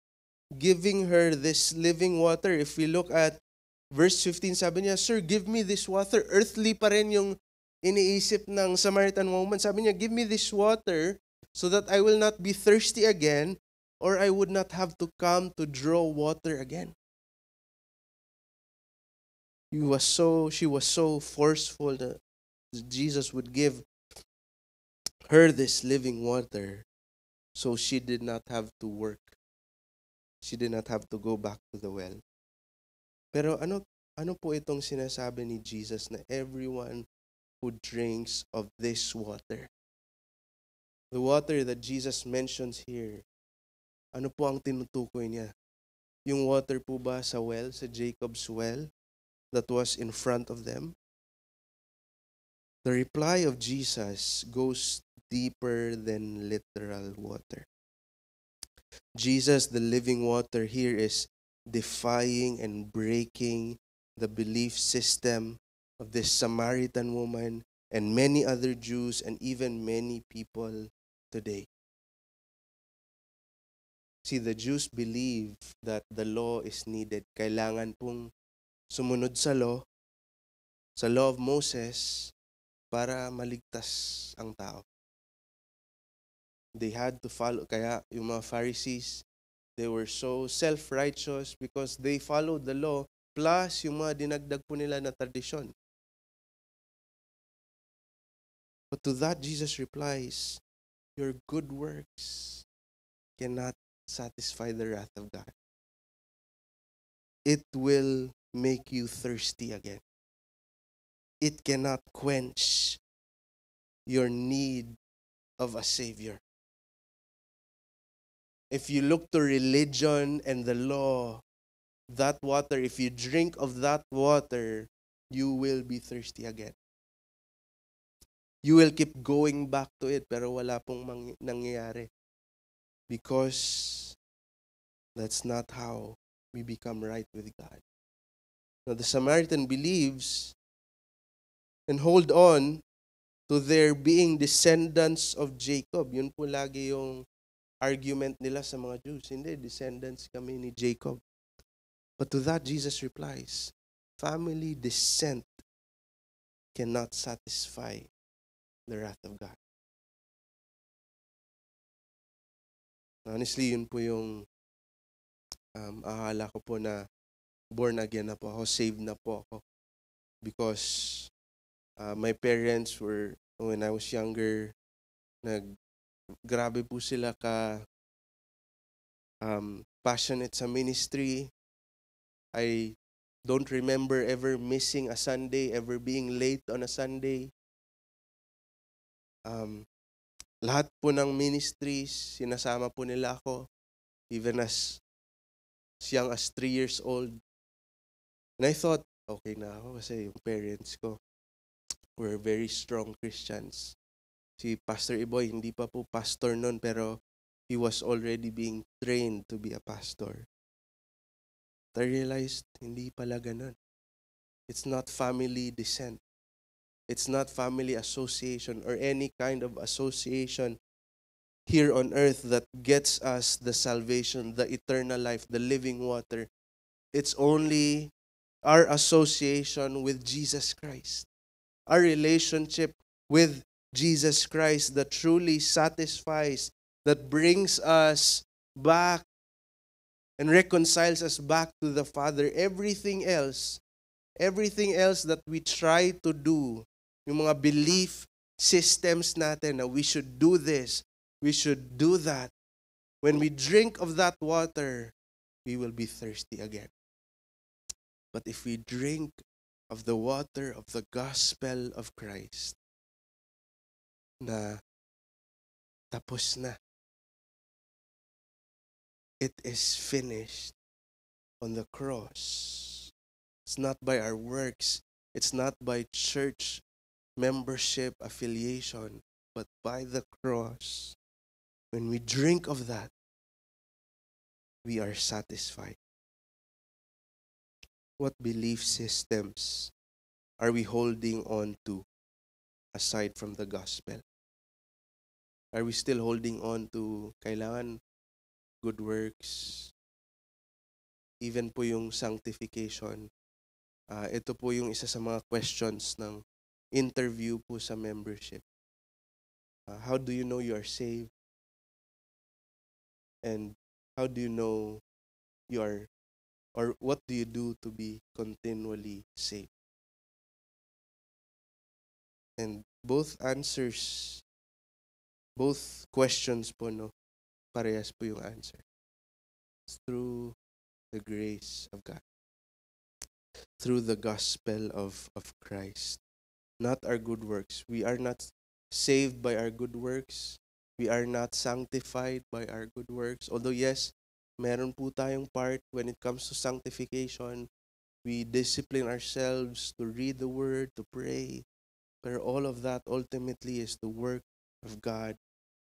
giving her this living water. If we look at verse 15, sabi niya, Sir, give me this water. Earthly pa rin yung iniisip ng Samaritan woman. Sabi niya, give me this water so that I will not be thirsty again or I would not have to come to draw water again. She was so forceful that Jesus would give her this living water so she did not have to work. She did not have to go back to the well. Pero ano po itong sinasabi ni Jesus na everyone who drinks of this water? The water that Jesus mentions here, ano po ang tinutukoy niya? Yung water po ba sa well, sa Jacob's well that was in front of them? The reply of Jesus goes deeper than literal water. Jesus, the living water here, is defying and breaking the belief system of this Samaritan woman and many other Jews and even many people today. See, the Jews believe that the law is needed. Kailangan pong sumunod sa law of Moses, para maligtas ang tao. They had to follow. Kaya yung mga Pharisees, they were so self-righteous because they followed the law plus yung mga dinagdag po nila na tradisyon. But to that, Jesus replies, your good works cannot satisfy the wrath of God. It will make you thirsty again. It cannot quench your need of a Savior. If you look to religion and the law, that water, if you drink of that water, you will be thirsty again. You will keep going back to it, pero wala pong nangyayari. Because that's not how we become right with God. Now, the Samaritan believes and hold on to their being descendants of Jacob. Yun po lagi yung argument nila sa mga Jews. Hindi, descendants kami ni Jacob. But to that, Jesus replies, family descent cannot satisfy the wrath of God. Honestly, yun po yung akala ko po na born again na po ako, saved na po ako. Because my parents were, when I was younger, grabe po sila passionate sa ministry. I don't remember ever missing a Sunday, ever being late on a Sunday. Lahat po ng ministries, sinasama po nila ako, even as young as 3 years old. And I thought, okay na ako kasi yung parents ko were very strong Christians. Si Pastor Iboy, hindi pa po pastor noon, pero he was already being trained to be a pastor. I realized, hindi pala ganun. It's not family descent. It's not family association or any kind of association here on earth that gets us the salvation, the eternal life, the living water. It's only our association with Jesus Christ, our relationship with Jesus Christ that truly satisfies, that brings us back and reconciles us back to the Father. Everything else that we try to do, yung mga belief systems natin na we should do this, we should do that, when we drink of that water, we will be thirsty again. But if we drink of the water of the gospel of Christ, na tapos na, it is finished on the cross. It's not by our works, it's not by church membership, affiliation, but by the cross. When we drink of that, we are satisfied. What belief systems are we holding on to aside from the gospel? Are we still holding on to kailangan good works? Even po yung sanctification. Ito po yung isa sa mga questions ng interview po sa membership. How do you know you are saved? And how do you know you are, or what do you do to be continually saved? And both answers, both questions po, no, parehas po yung answer. It's through the grace of God. Through the gospel of Christ. Not our good works. We are not saved by our good works. We are not sanctified by our good works. Although yes, meron po tayong part when it comes to sanctification. We discipline ourselves to read the word, to pray. But all of that ultimately is the work of God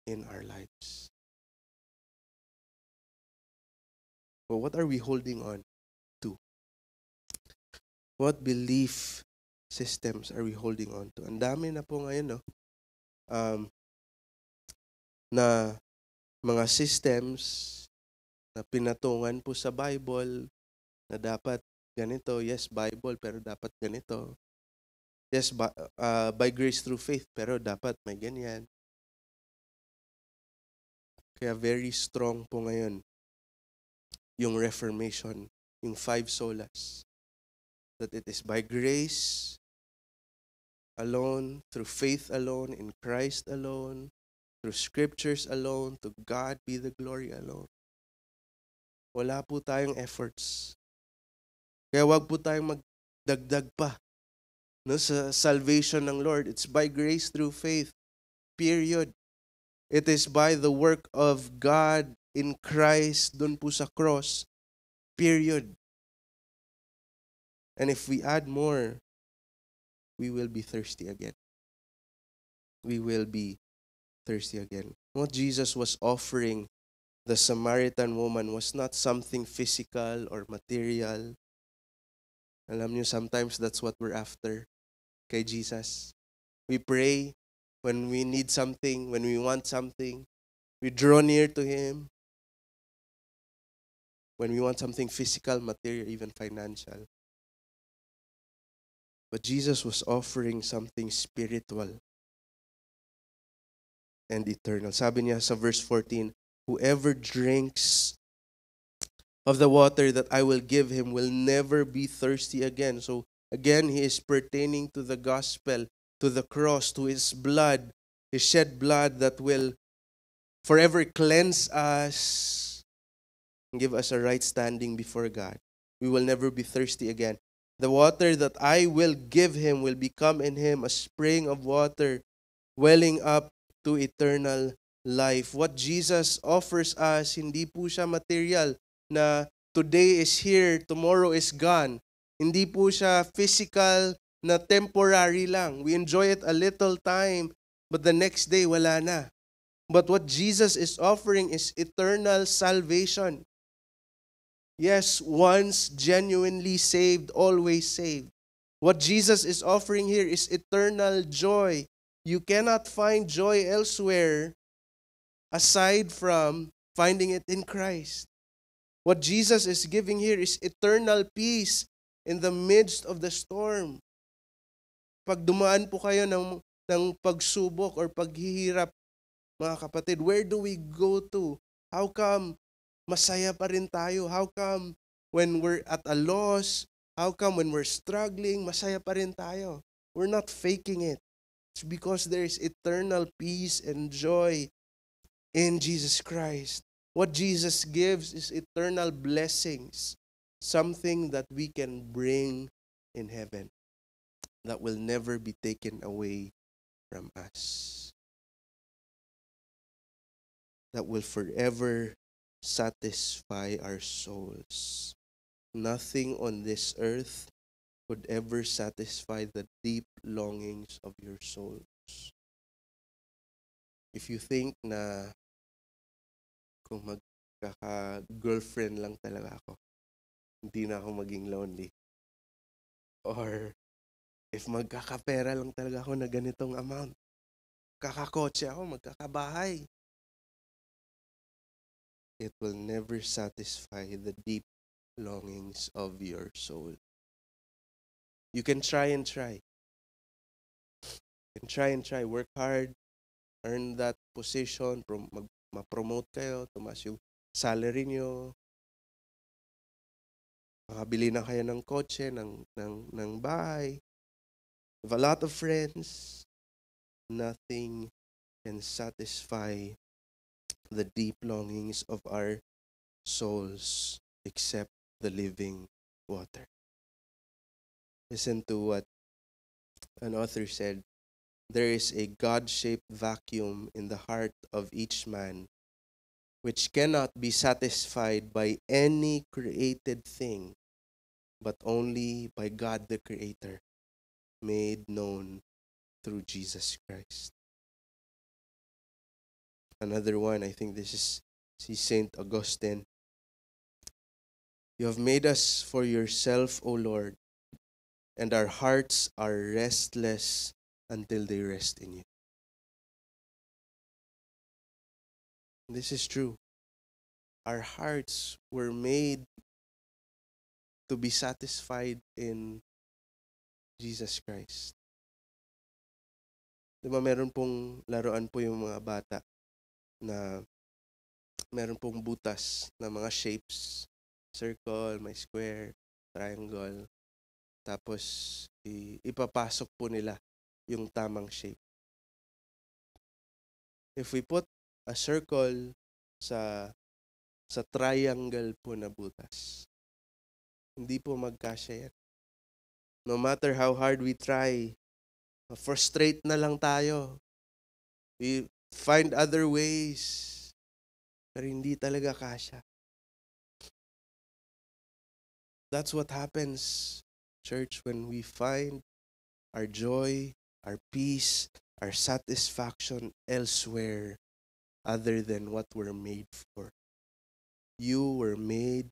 in our lives. But what are we holding on to? What belief systems are we holding on to? Ang dami na po ngayon, no? Na mga systems na pinatungan po sa Bible na dapat ganito. Yes, Bible, pero dapat ganito. Yes, by grace through faith, pero dapat may ganyan. Kaya very strong po ngayon yung Reformation, yung 5 solas. That it is by grace alone, through faith alone, in Christ alone, through scriptures alone, to God be the glory alone. Wala po tayong efforts. Kaya wag po tayong magdagdag pa, no, sa salvation ng Lord. It's by grace through faith. Period. It is by the work of God in Christ dun po sa cross. Period. And if we add more, we will be thirsty again. We will be thirsty again. What Jesus was offering the Samaritan woman was not something physical or material. Alam niyo, sometimes that's what we're after kay Jesus. We pray when we need something, when we want something. We draw near to Him. When we want something physical, material, even financial. But Jesus was offering something spiritual and eternal. Sabi niya sa verse 14, whoever drinks of the water that I will give him will never be thirsty again. So again, he is pertaining to the gospel, to the cross, to His blood, His shed blood that will forever cleanse us and give us a right standing before God. We will never be thirsty again. The water that I will give him will become in him a spring of water welling up to eternal life. What Jesus offers us, hindi po siya material na today is here, tomorrow is gone. Hindi po siya physical na temporary lang. We enjoy it a little time, but the next day wala na. But what Jesus is offering is eternal salvation. Yes, once genuinely saved, always saved. What Jesus is offering here is eternal joy. You cannot find joy elsewhere aside from finding it in Christ. What Jesus is giving here is eternal peace in the midst of the storm. Pag dumaan po kayo ng pagsubok or paghihirap, mga kapatid, where do we go to? How come masaya pa rin tayo? How come when we're at a loss, how come when we're struggling, masaya pa rin tayo? We're not faking it. It's because there is eternal peace and joy in Jesus Christ. What Jesus gives is eternal blessings, something that we can bring in heaven that will never be taken away from us, that will forever satisfy our souls. Nothing on this earth could ever satisfy the deep longings of your souls. If you think na kung magkaka-girlfriend lang talaga ako, hindi na ako maging lonely. Or if magkakapera lang talaga ako na ganitong amount, kakakotse ako, magkakabahay, it will never satisfy the deep longings of your soul. You can try and try. You can try and try. Work hard. Earn that position. Ma-promote kayo. Tumas yung salary nyo. Makabili na kayo ng kotse, ng bahay. With a lot of friends. Nothing can satisfy the deep longings of our souls except the living water. Listen to what an author said. There is a God-shaped vacuum in the heart of each man which cannot be satisfied by any created thing, but only by God the Creator, made known through Jesus Christ. Another one, I think this is Saint Augustine. You have made us for yourself, O Lord, and our hearts are restless until they rest in you. This is true. Our hearts were made to be satisfied in Jesus Christ. Diba meron pong laruan po yung mga bata na meron pong butas na mga shapes. Circle, may square, triangle. Tapos ipapasok po nila yung tamang shape. If we put a circle sa triangle po na butas, hindi po magkasya yan. No matter how hard we try, frustrate na lang tayo. We find other ways. Pero hindi talaga kasya. That's what happens, church, when we find our joy, our peace, our satisfaction elsewhere other than what we're made for. You were made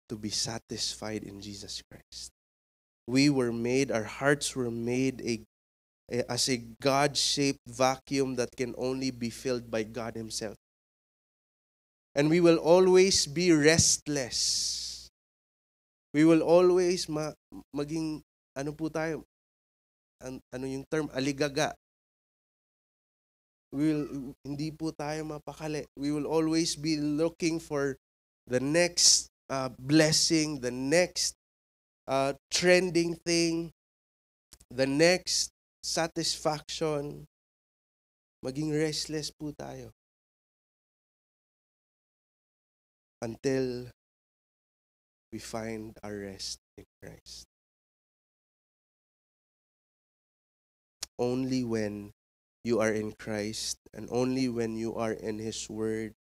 to be satisfied in Jesus Christ. We were made, our hearts were made as a God-shaped vacuum that can only be filled by God Himself. And we will always be restless. We will always maging, ano po tayo, ano yung term, aligaga. Hindi po tayo mapakali. We will always be looking for the next blessing, the next trending thing, the next satisfaction. Maging restless po tayo. Until we find our rest in Christ. Only when you are in Christ, and only when you are in His Word,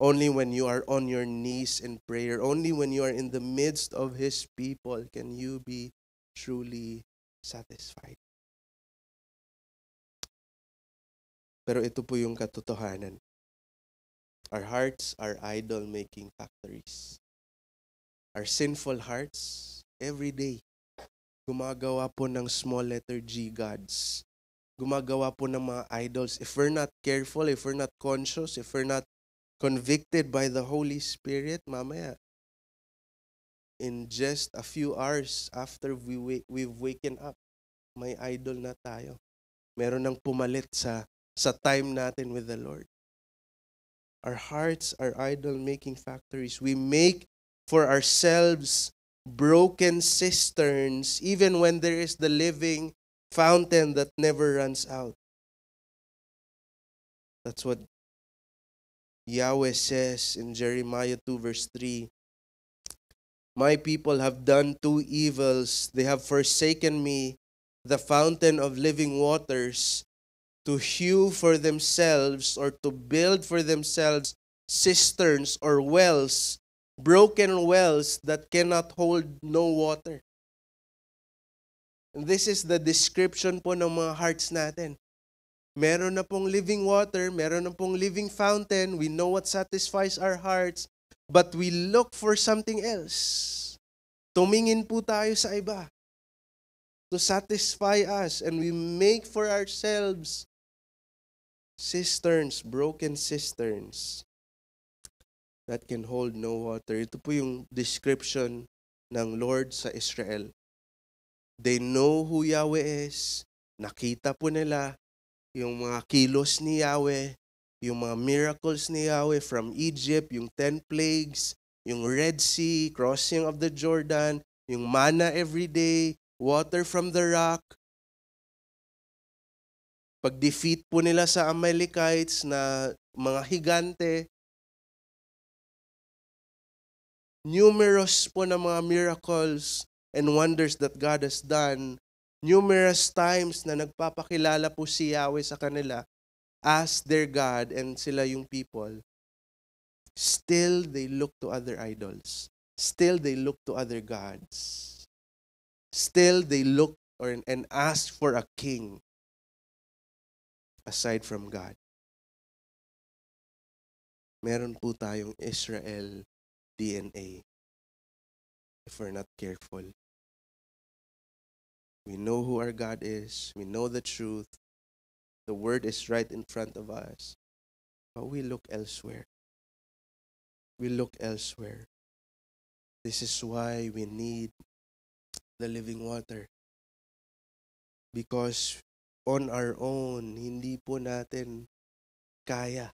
only when you are on your knees in prayer, only when you are in the midst of His people, can you be truly satisfied. Pero ito po yung katotohanan. Our hearts are idol-making factories. Our sinful hearts, every day, gumagawa po ng small letter G gods gumagawa po ng mga idols. If we're not careful, if we're not conscious, if we're not convicted by the Holy Spirit, mamaya, in just a few hours after we've waken up, may idol na tayo. Meron nang pumalit sa time natin with the Lord. Our hearts are idol-making factories. We make for ourselves broken cisterns even when there is the living fountain that never runs out. That's what Yahweh says in Jeremiah 2 verse 3. My people have done two evils. They have forsaken me, the fountain of living waters, to hew for themselves or to build for themselves cisterns or wells, broken wells that cannot hold no water. And this is the description po ng mga hearts natin. Meron na pong living water, meron na pong living fountain, we know what satisfies our hearts, but we look for something else. Tumingin po tayo sa iba to satisfy us, and we make for ourselves cisterns, broken cisterns that can hold no water. Ito po yung description ng Lord sa Israel. They know who Yahweh is. Nakita po nila yung mga kilos ni Yahweh, yung mga miracles ni Yahweh from Egypt, yung 10 plagues, yung Red Sea, crossing of the Jordan, yung manna every day, water from the rock. Pag-defeat po nila sa Amalekites na mga higante, numerous po na mga miracles and wonders that God has done, numerous times na nagpapakilala po si Yahweh sa kanila as their God and sila yung people. Still, they look to other idols. Still, they look to other gods. Still, they look and ask for a king aside from God. Meron po tayong Israel DNA if we're not careful. We know who our God is. We know the truth. The word is right in front of us. But we look elsewhere. We look elsewhere. This is why we need the living water. Because on our own, hindi po natin kaya.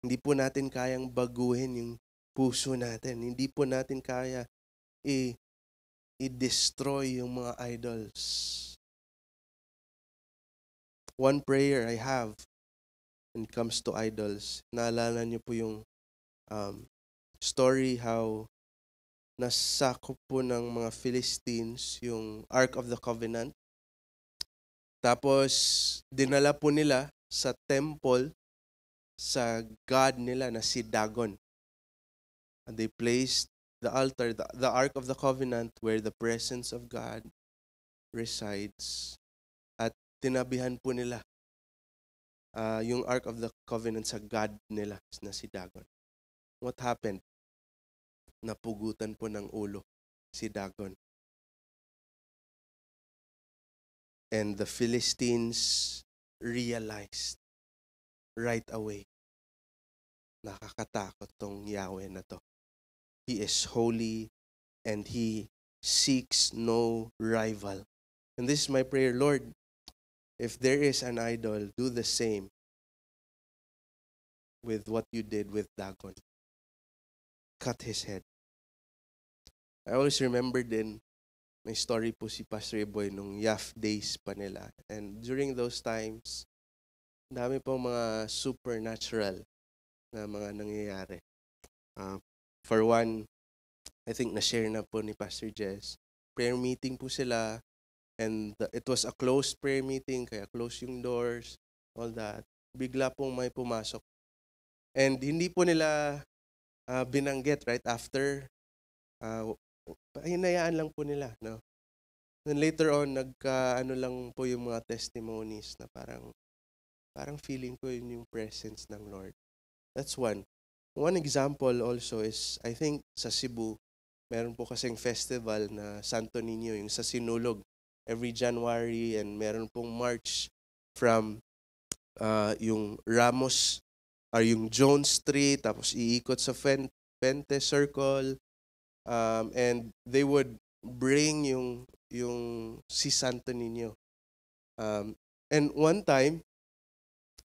Hindi po natin kayang baguhin yung puso natin. Hindi po natin kaya i-destroy yung mga idols. One prayer I have when it comes to idols, naalala niyo po yung story how nasakop po ng mga Philistines yung Ark of the Covenant. Tapos, dinala po nila sa temple sa god nila na si Dagon. And they placed the altar, the Ark of the Covenant where the presence of God resides. At tinabihan po nila yung Ark of the Covenant sa god nila na si Dagon. What happened? Napugutan po ng ulo si Dagon. And the Philistines realized right away, nakakatakot tong Yahweh na to. He is holy and He seeks no rival. And this is my prayer, Lord, if there is an idol, do the same with what you did with Dagon. Cut his head. I always remember din, may story po si Pastor Eboy nung YAF days pa nila. And during those times, dami pong mga supernatural na mga nangyayari. For one, I think na-share na po ni Pastor Jess. Prayer meeting po sila. And it was a closed prayer meeting, kaya close yung doors, all that. Bigla pong may pumasok. And hindi po nila binanggit right after. Hinayaan lang po nila, no? Then later on, ano lang po yung mga testimonies na parang feeling ko yun yung presence ng Lord. That's one. One example also is, I think sa Cebu, meron po kasing festival na Santo Niño, yung sa Sinulog, every January, and meron pong march from yung Ramos or yung Jones Street, tapos iikot sa Fente Circle, and they would bring yung si Santo Niño. And one time,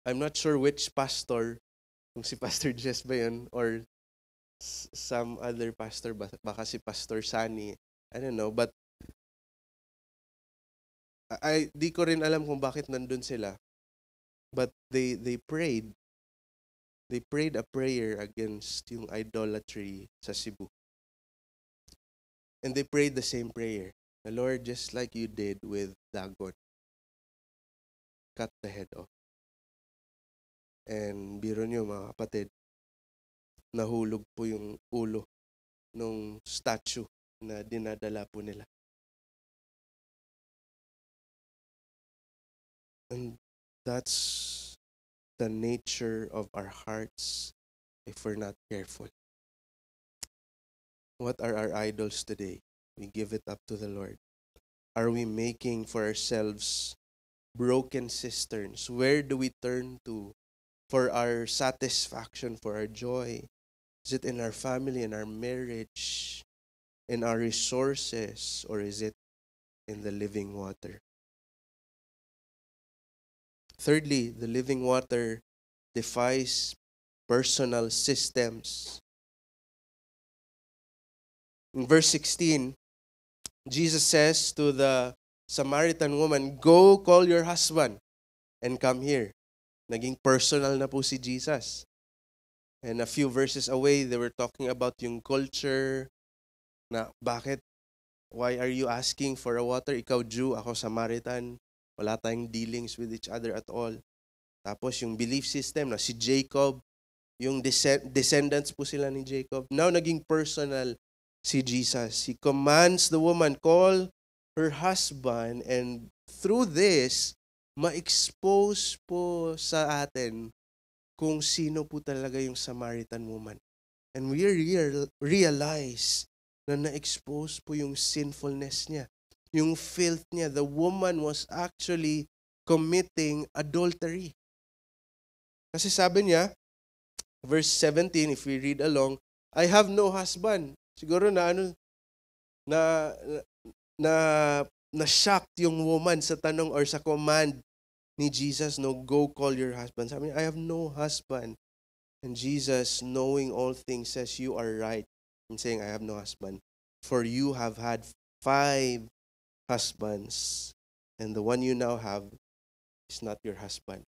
I'm not sure which pastor, kung si Pastor Jess ba yun, or some other pastor, baka si Pastor Sani, I don't know, but di ko rin alam kung bakit nandun sila. But they prayed a prayer against yung idolatry sa Cebu. And they prayed the same prayer. The Lord, just like you did with Dagon, cut the head off. And biro nyo mga kapatid, nahulog po yung ulo nung statue na dinadala po nila. And that's the nature of our hearts if we're not careful. What are our idols today? We give it up to the Lord. Are we making for ourselves broken cisterns? Where do we turn to for our satisfaction, for our joy? Is it in our family, in our marriage, in our resources, or is it in the living water? Thirdly, the living water defies personal systems. In verse 16, Jesus says to the Samaritan woman, "Go call your husband and come here." Naging personal na po si Jesus. And a few verses away, they were talking about yung culture na bakit, why are you asking for a water? Ikaw Jew, ako Samaritan. Wala tayong dealings with each other at all. Tapos yung belief system na si Jacob, yung descendants po sila ni Jacob. Now naging personal si Jesus. He commands the woman, call her husband, and through this, ma-expose po sa atin kung sino po talaga yung Samaritan woman. And we realize na na-expose po yung sinfulness niya, yung filth niya. The woman was actually committing adultery. Kasi sabi niya, verse 17, if we read along, I have no husband. Siguro na shocked yung woman sa tanong or sa command ni Jesus, no, go call your husband. Sabi niya, I have no husband. And Jesus, knowing all things, says, you are right in saying, I have no husband. For you have had 5 husbands, and the one you now have is not your husband.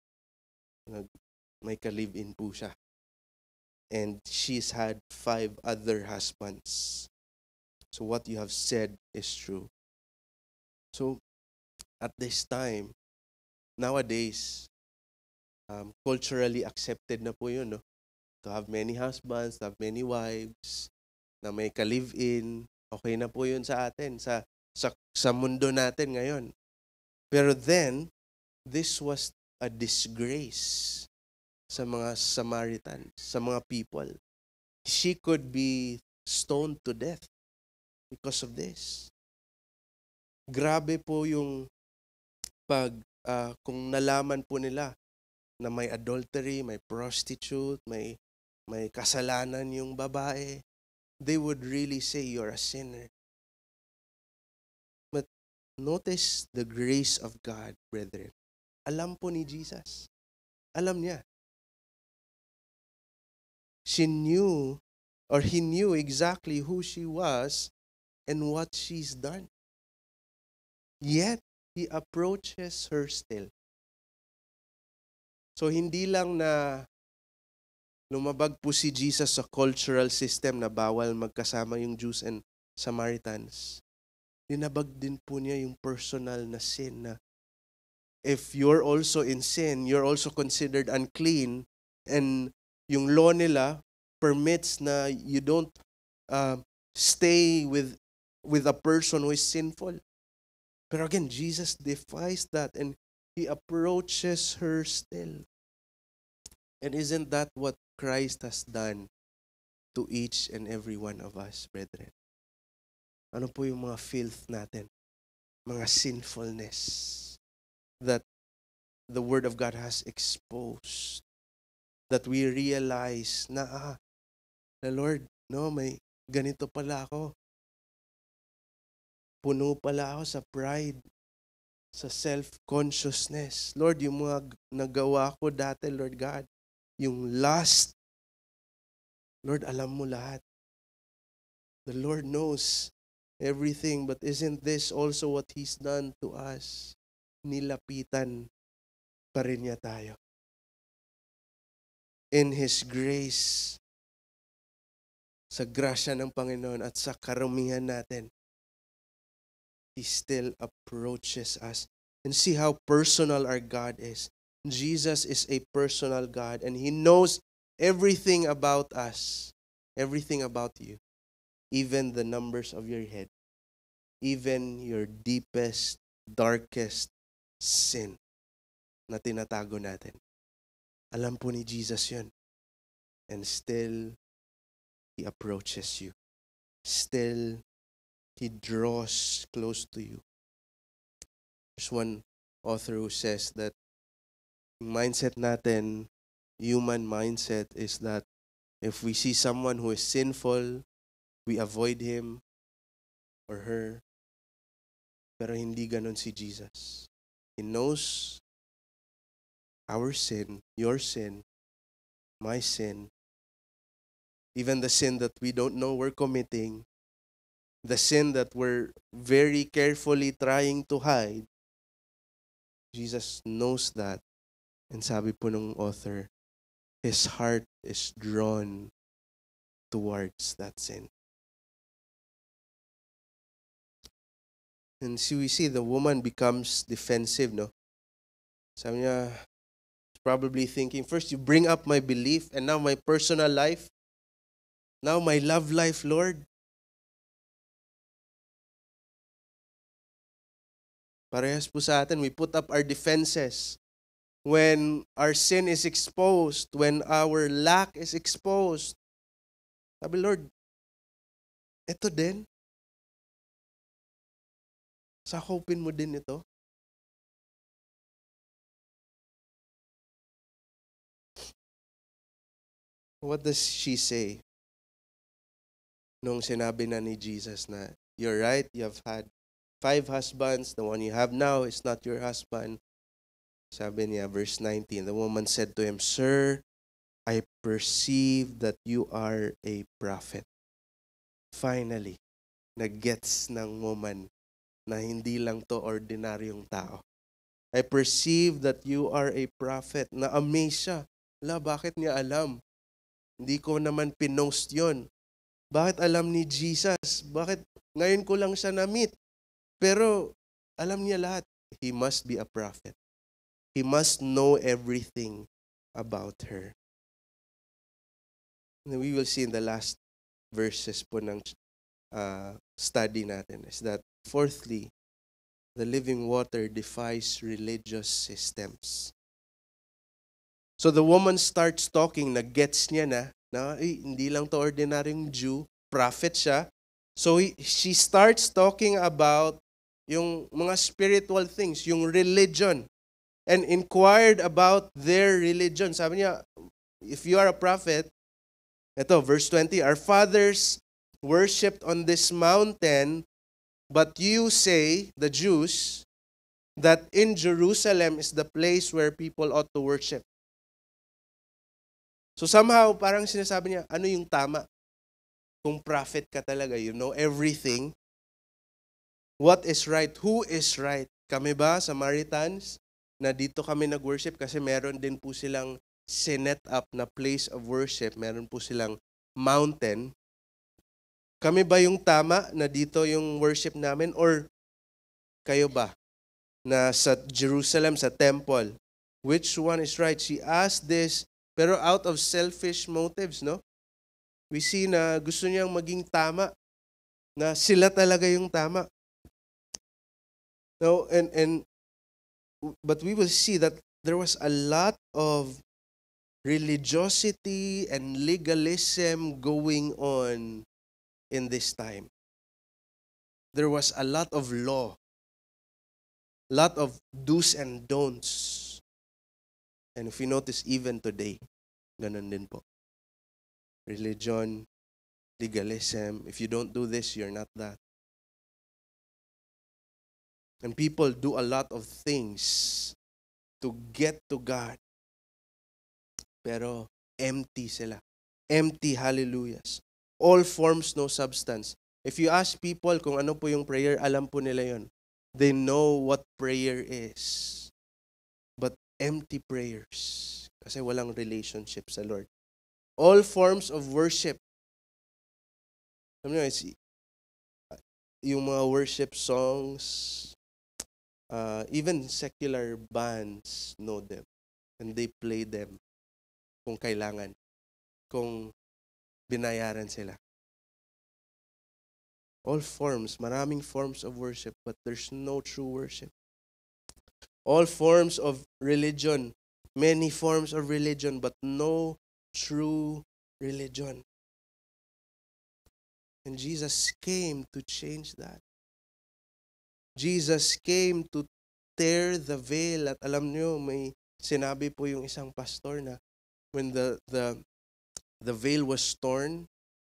May ka-live-in po siya. And she's had 5 other husbands. So what you have said is true. So at this time, nowadays, culturally accepted na po yun, no? To have many husbands, to have many wives, na may ka-live-in, okay na po yun sa atin, sa mundo natin ngayon. Pero then, this was a disgrace sa mga Samaritans, sa mga people. She could be stoned to death because of this. Grabe po yung kung nalaman po nila na may adultery, may prostitute, may kasalanan yung babae, they would really say you're a sinner. But notice the grace of God, brethren. Alam po ni Jesus. Alam niya. He knew exactly who she was and what she's done. Yet, He approaches her still. So, hindi lang na lumabag po si Jesus sa cultural system na bawal magkasama yung Jews and Samaritans. Dinabag din po niya yung personal na sin na if you're also in sin, you're also considered unclean, and yung law nila permits na you don't stay with a person who is sinful. Pero again, Jesus defies that and He approaches her still. And isn't that what Christ has done to each and every one of us, brethren? Ano po yung mga filth natin? Mga sinfulness that the Word of God has exposed. That we realize na, the Lord, no, may ganito pala ako. Puno pala ako sa pride, sa self-consciousness. Lord, yung mga nagawa ko dati, Lord God, yung lust, Lord, alam mo lahat. The Lord knows everything, but isn't this also what He's done to us? Nilapitan pa rin niya tayo. In His grace, sa grasya ng Panginoon at sa karumihan natin, He still approaches us. And see how personal our God is. Jesus is a personal God, and He knows everything about us, everything about you, even the numbers of your head, even your deepest, darkest sin na tinatago natin. Alam po ni Jesus yun. And still, He approaches you. Still, He draws close to you. There's one author who says that yung mindset natin, human mindset, is that if we see someone who is sinful, we avoid him or her. Pero hindi ganon si Jesus. He knows our sin, your sin, my sin, even the sin that we don't know we're committing, the sin that we're very carefully trying to hide. Jesus knows that. And sabi po ng author, His heart is drawn towards that sin. And we see the woman becomes defensive, no? Sabi niya, probably thinking, first you bring up my belief, and now my personal life, now my love life, Lord. Parehas po sa atin, we put up our defenses. When our sin is exposed, when our lack is exposed, sabi, Lord, ito din. Sakupin mo din ito. What does she say? Nung sinabi na ni Jesus na, you're right, you have had 5 husbands, the one you have now is not your husband. Sabi niya, verse 19, the woman said to him, Sir, I perceive that you are a prophet. Finally, nag-gets ng woman na hindi lang to ordinaryong tao. I perceive that you are a prophet. Na-amaze siya. Bakit niya alam? Hindi ko naman pinost yon. Bakit alam ni Jesus? Bakit ngayon ko lang siya na-meet? Pero alam niya lahat. He must be a prophet. He must know everything about her. And we will see in the last verses po ng study natin is that, fourthly, the living water defies religious systems. So the woman starts talking, nag-gets niya na hindi lang to ordinaryong Jew, prophet siya. So she starts talking about yung mga spiritual things, yung religion, and inquired about their religion. Sabi niya, if you are a prophet, ito, verse 20, our fathers worshipped on this mountain, but you say, the Jews, that in Jerusalem is the place where people ought to worship. So somehow, parang sinasabi niya, ano yung tama? Kung prophet ka talaga, you know everything. What is right? Who is right? Kami ba, Samaritans, na dito kami nag-worship kasi meron din po silang sinet up na place of worship. Meron po silang mountain. Kami ba yung tama na dito yung worship namin? Or kayo ba na sa Jerusalem, sa temple? Which one is right? She asked this, pero out of selfish motives, no? We see na gusto niyang maging tama, na sila talaga yung tama. No, but we will see that there was a lot of religiosity and legalism going on in this time. There was a lot of law, lot of do's and don'ts. And if you notice, even today, ganun din po. Religion, legalism, if you don't do this, you're not that. And people do a lot of things to get to God. Pero empty sila. Empty hallelujahs. All forms, no substance. If you ask people kung ano po yung prayer, alam po nila yon. They know what prayer is. But empty prayers. Kasi walang relationship sa Lord. All forms of worship. Alam niyo, yung mga worship songs, even secular bands know them. And they play them kung kailangan. Kung binayaran sila. All forms, maraming forms of worship, but there's no true worship. All forms of religion, many forms of religion, but no true religion. And Jesus came to change that. Jesus came to tear the veil. At alam niyo, may sinabi po yung isang pastor na when the veil was torn,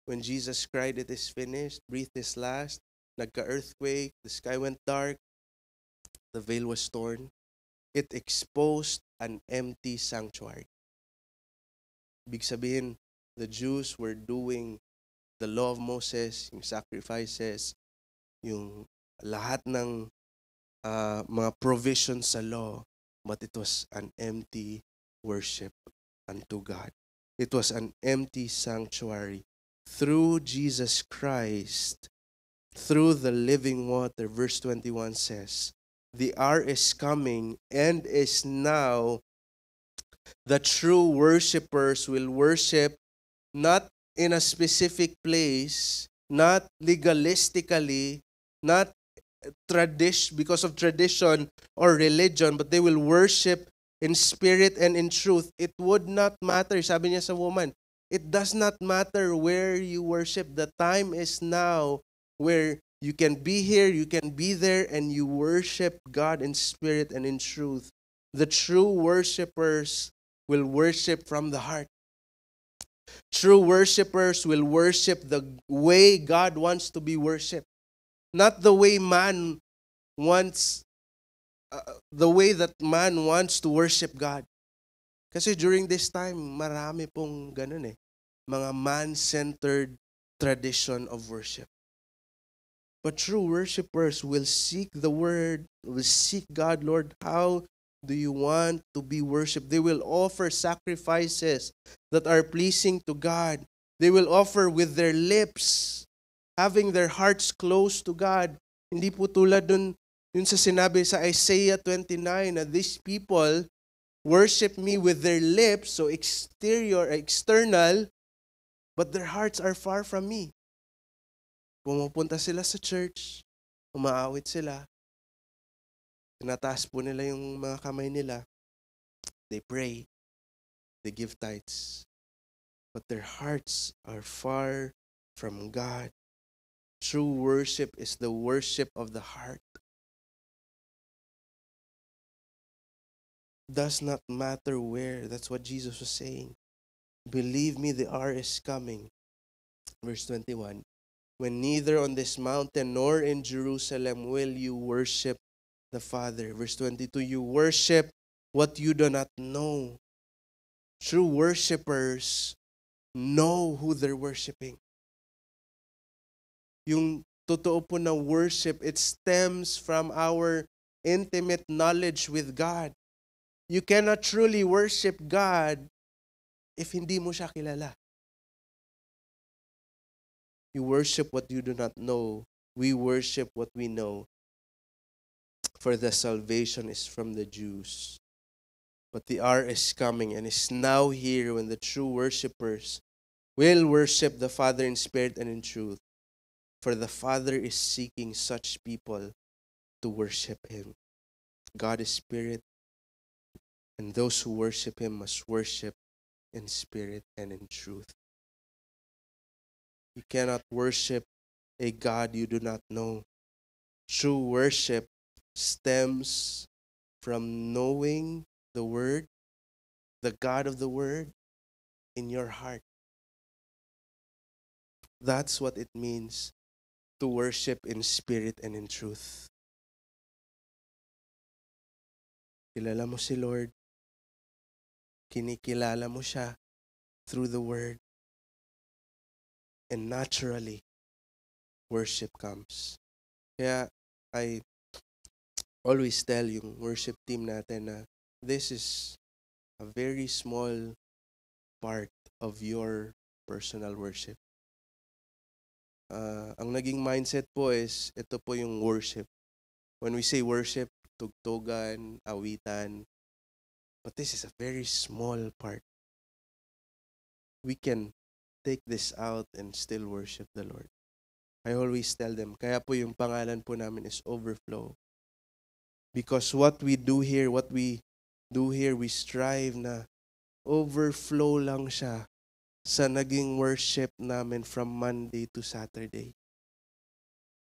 when Jesus cried, "It is finished," breathed his last, nagka-earthquake, the sky went dark, the veil was torn. It exposed an empty sanctuary. Ibig sabihin, the Jews were doing the law of Moses, yung sacrifices, yung lahat ng mga provisions sa law, but it was an empty worship unto God. It was an empty sanctuary. Through Jesus Christ, through the living water, verse 21 says, the hour is coming and is now. The true worshipers will worship not in a specific place, not legalistically, not because of tradition or religion, but they will worship in spirit and in truth. It would not matter, sabi niya sa woman, it does not matter where you worship. The time is now where you can be here, you can be there, and you worship God in spirit and in truth. The true worshipers will worship from the heart. True worshipers will worship the way God wants to be worshipped. Not the way man wants, the way that man wants to worship God. Kasi during this time, marami pong ganun eh. Mga man-centered tradition of worship. But true worshipers will seek the word, will seek God, Lord, how do you want to be worshipped? They will offer sacrifices that are pleasing to God. They will offer with their lips, having their hearts close to God. Hindi po tulad dun sa sinabi sa Isaiah 29 na these people worship me with their lips, so external, but their hearts are far from me. Pumupunta sila sa church, umaawit sila, tinataas po nila yung mga kamay nila, they pray, they give tithes, but their hearts are far from God. True worship is the worship of the heart. Does not matter where. That's what Jesus was saying. Believe me, the hour is coming. Verse 21. When neither on this mountain nor in Jerusalem will you worship the Father. Verse 22. You worship what you do not know. True worshipers know who they're worshiping. Yung totoo po na worship, it stems from our intimate knowledge with God. You cannot truly worship God if hindi mo siya kilala. You worship what you do not know. We worship what we know. For the salvation is from the Jews. But the hour is coming and is now here when the true worshipers will worship the Father in spirit and in truth. For the Father is seeking such people to worship Him. God is spirit, and those who worship Him must worship in spirit and in truth. You cannot worship a God you do not know. True worship stems from knowing the Word the God of the Word in your heart. That's what it means to worship in spirit and in truth. Kilala mo si Lord. Kinikilala mo siya through the Word. And naturally, worship comes. Kaya I always tell yung worship team natin na this is a very small part of your personal worship. Ang naging mindset po is, ito po yung worship. When we say worship, tugtugan, awitan, but this is a very small part. We can take this out and still worship the Lord. I always tell them, kaya po yung pangalan po namin is Overflow. Because what we do here, we strive na overflow lang siya sa naging worship namin from Monday to Saturday.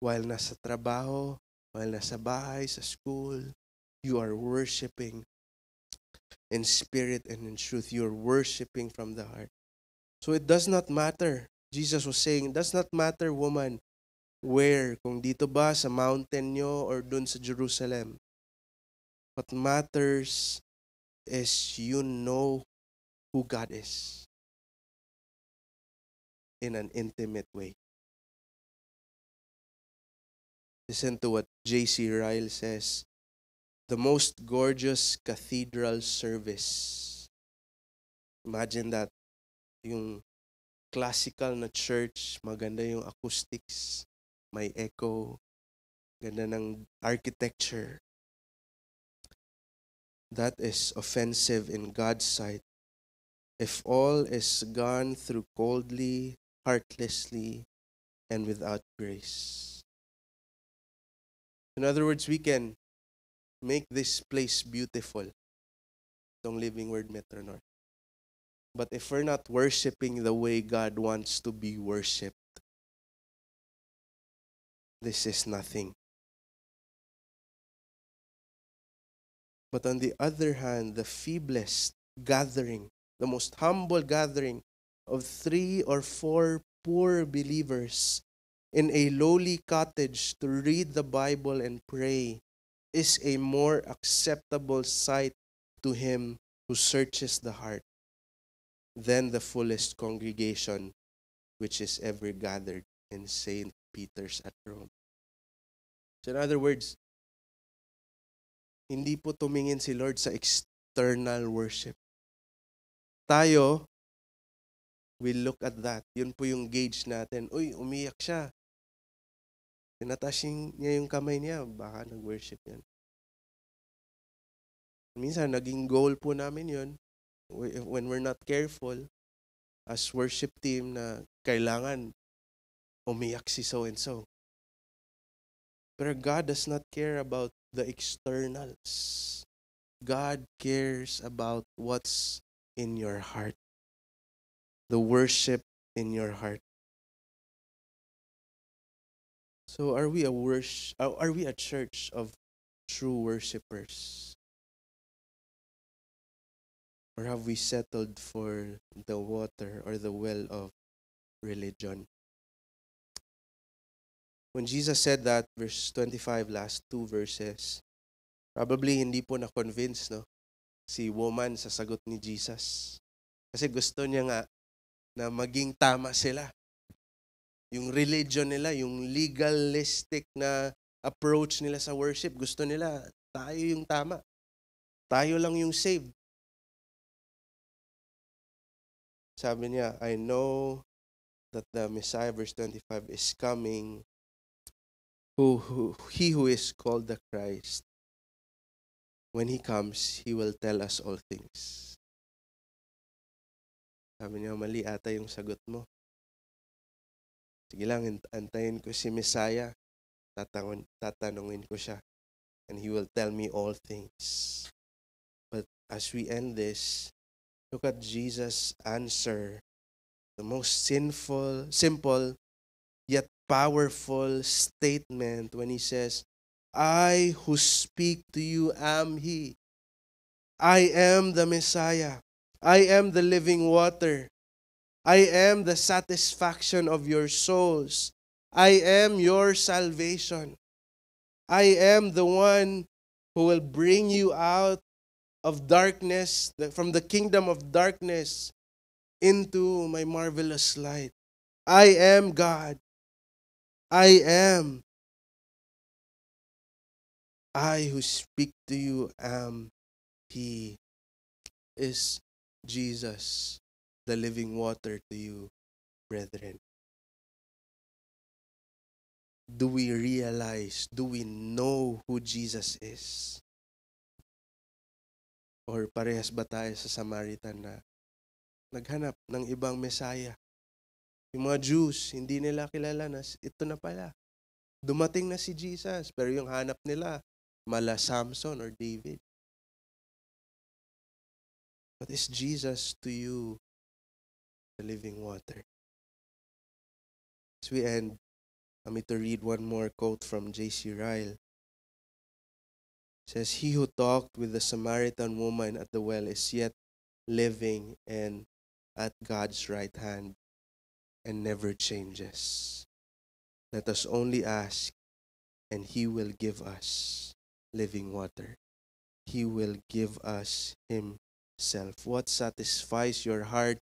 While nasa trabaho, while nasa bahay, sa school, you are worshiping in spirit and in truth. You are worshiping from the heart. So it does not matter. Jesus was saying, it does not matter, woman, where, kung dito ba sa mountain nyo or dun sa Jerusalem. What matters is you know who God is in an intimate way. Listen to what J.C. Ryle says. The most gorgeous cathedral service. Imagine that. Yung classical na church, maganda yung acoustics, may echo, ganda ng architecture. That is offensive in God's sight. If all is gone through coldly, heartlessly, and without grace. In other words, we can make this place beautiful. Itong Living Word Metro North. But if we're not worshiping the way God wants to be worshipped, this is nothing. But on the other hand, the feeblest gathering, the most humble gathering of 3 or 4 poor believers in a lowly cottage to read the Bible and pray is a more acceptable sight to Him who searches the heart than the fullest congregation which is ever gathered in St. Peter's at Rome. So in other words, hindi po tumingin si Lord sa external worship. Tayo, we look at that. Yun po yung gauge natin. Uy, umiyak siya. Tinataas niya yung kamay niya. Baka nag-worship yan. Minsan, naging goal po namin yun. When we're not careful, as worship team na kailangan umiyak si so-and-so. Pero God does not care about the externals. God cares about what's in your heart. The worship in your heart. So are we a church of true worshipers? Or have we settled for the water or the well of religion? When Jesus said that, verse 25, last 2 verses, probably hindi po na-convince, no? Si woman sa sagot ni Jesus. Kasi gusto niya nga na maging tama sila. Yung religion nila, yung legalistic na approach nila sa worship, gusto nila, tayo yung tama. Tayo lang yung saved. Sabi niya, I know that the Messiah, verse 25, is coming. He who is called the Christ. When He comes, He will tell us all things. Sabi niya, mali ata yung sagot mo. Sige lang, antayin ko si Messiah. Tatanungin ko siya. And He will tell me all things. But as we end this, look at Jesus' answer. The most simple, yet powerful statement when He says, I who speak to you am He. I am the Messiah. I am the living water. I am the satisfaction of your souls. I am your salvation. I am the one who will bring you out of darkness, from the kingdom of darkness, into my marvelous light. I am God. I am. I who speak to you am He. Is Jesus, the living water to you, brethren. Do we realize, do we know who Jesus is? Or parehas ba tayo sa Samaritan na naghanap ng ibang Messiah? Yung mga Jews, hindi nila kilala na ito na pala. Dumating na si Jesus, pero yung hanap nila, mala Samson or David. What is Jesus to you, the living water? As we end, let me to read one more quote from J.C. Ryle. It says, "He who talked with the Samaritan woman at the well is yet living and at God's right hand and never changes. Let us only ask, and He will give us living water. He will give us Himself." What satisfies your heart,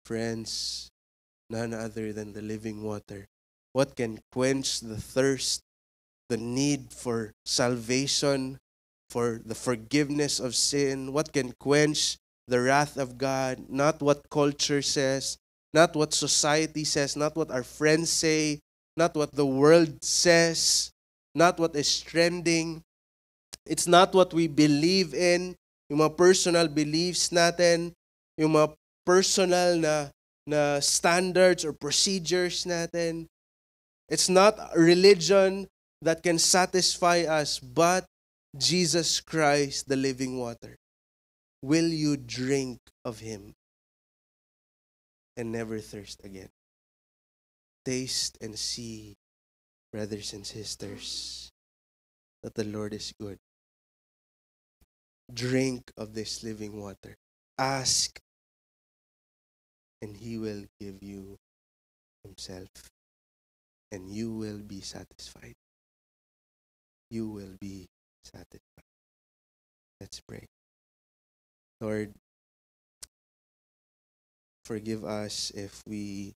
friends? None other than the living water. What can quench the thirst, the need for salvation, for the forgiveness of sin? What can quench the wrath of God? Not what culture says, not what society says, not what our friends say, not what the world says, not what is trending. It's not what we believe in, yung mga personal beliefs natin, yung mga personal na standards or procedures natin. It's not a religion that can satisfy us, but Jesus Christ, the living water. Will you drink of Him and never thirst again? Taste and see, brothers and sisters, that the Lord is good. Drink of this living water. Ask, and He will give you Himself, and you will be satisfied. You will be satisfied. Let's pray. Lord, forgive us if we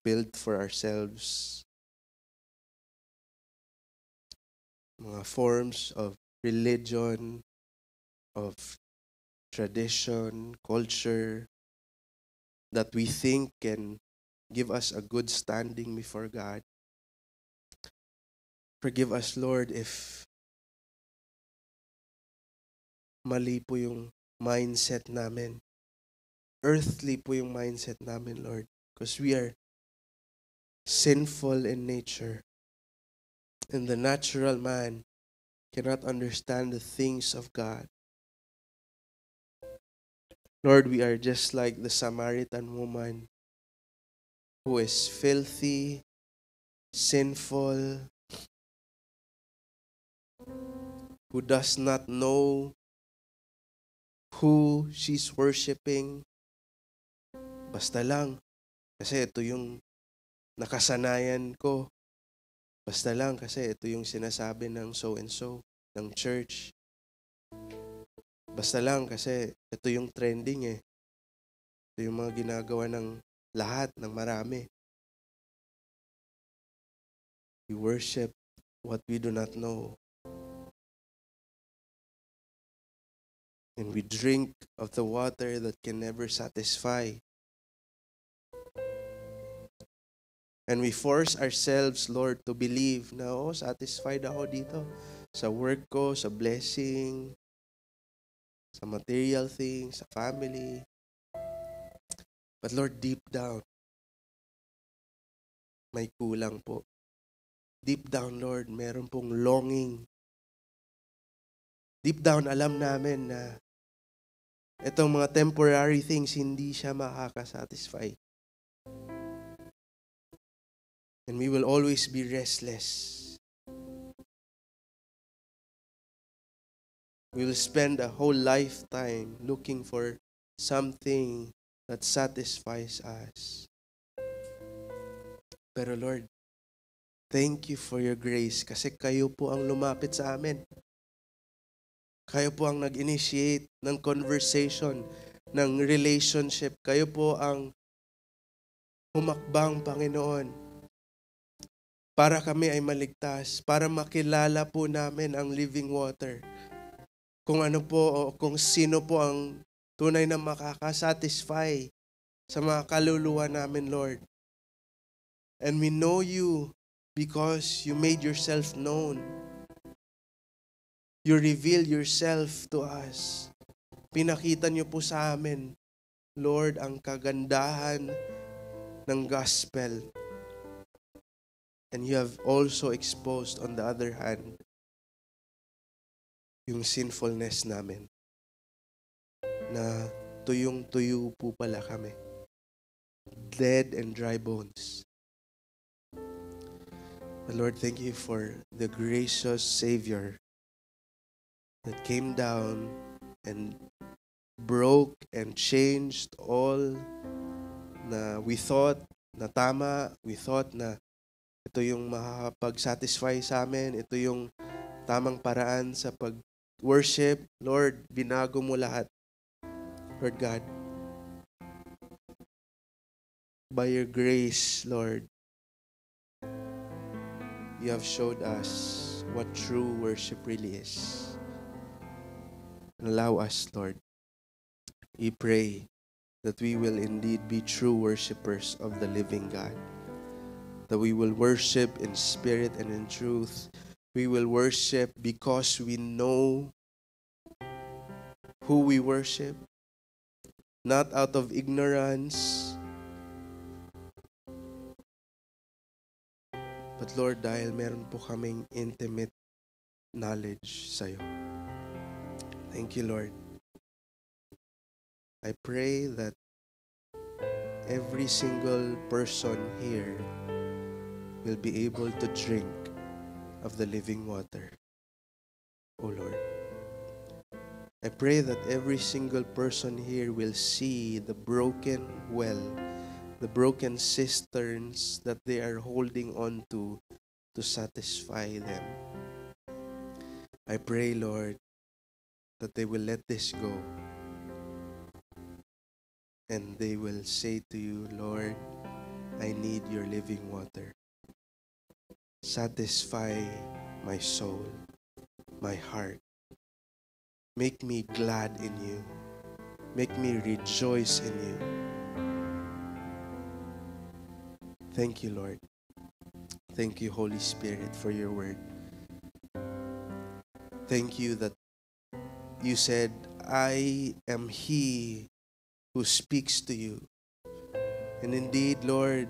build for ourselves mga forms of religion, of tradition, culture, that we think can give us a good standing before God. Forgive us, Lord, if mali po yung mindset namin. Earthly po yung mindset namin, Lord. Because we are sinful in nature. And the natural man cannot understand the things of God. Lord, we are just like the Samaritan woman who is filthy, sinful, who does not know who she's worshiping. Basta lang, kasi ito yung nakasanayan ko. Basta lang, kasi ito yung sinasabi ng so and so, ng church. Basta lang, kasi ito yung trending eh. Ito yung mga ginagawa ng lahat, ng marami. We worship what we do not know. And we drink of the water that can never satisfy. And we force ourselves, Lord, to believe na, satisfied ako dito. Sa work ko, sa blessing, sa material things, sa family. But Lord, deep down, may kulang po. Deep down, Lord, meron pong longing. Deep down, alam namin na itong mga temporary things, hindi siya makakasatisfy. And we will always be restless. We will spend a whole lifetime looking for something that satisfies us. Pero Lord, thank you for your grace kasi kayo po ang lumapit sa amin. Kayo po ang nag-initiate ng conversation, ng relationship. Kayo po ang humakbang, Panginoon, para kami ay maligtas, para makilala po namin ang living water. Kung ano po o kung sino po ang tunay na makakasatisfy sa mga kaluluwa namin, Lord. And we know you because you made yourself known. You reveal yourself to us. Pinakita niyo po sa amin, Lord, ang kagandahan ng gospel. And you have also exposed, on the other hand, yung sinfulness namin. Na tuyong-tuyo po pala kami. Dead and dry bones. But Lord, thank you for the gracious Savior that came down and broke and changed all na we thought na tama, we thought na ito yung makakapag-satisfy sa amin, ito yung tamang paraan sa pag-worship. Lord, binago mo lahat. Lord God, by your grace, Lord, you have showed us what true worship really is. Allow us, Lord, we pray that we will indeed be true worshipers of the living God. That we will worship in spirit and in truth. We will worship because we know who we worship, not out of ignorance, but Lord, dahil meron po kaming intimate knowledge sa'yo. Thank you, Lord. I pray that every single person here will be able to drink of the living water. Oh Lord. I pray that every single person here will see the broken well, the broken cisterns that they are holding on to satisfy them. I pray, Lord, that they will let this go. And they will say to you, Lord, I need your living water. Satisfy my soul, my heart. Make me glad in you. Make me rejoice in you. Thank you, Lord. Thank you, Holy Spirit, for your word. Thank you that you said, I am he who speaks to you. And indeed, Lord,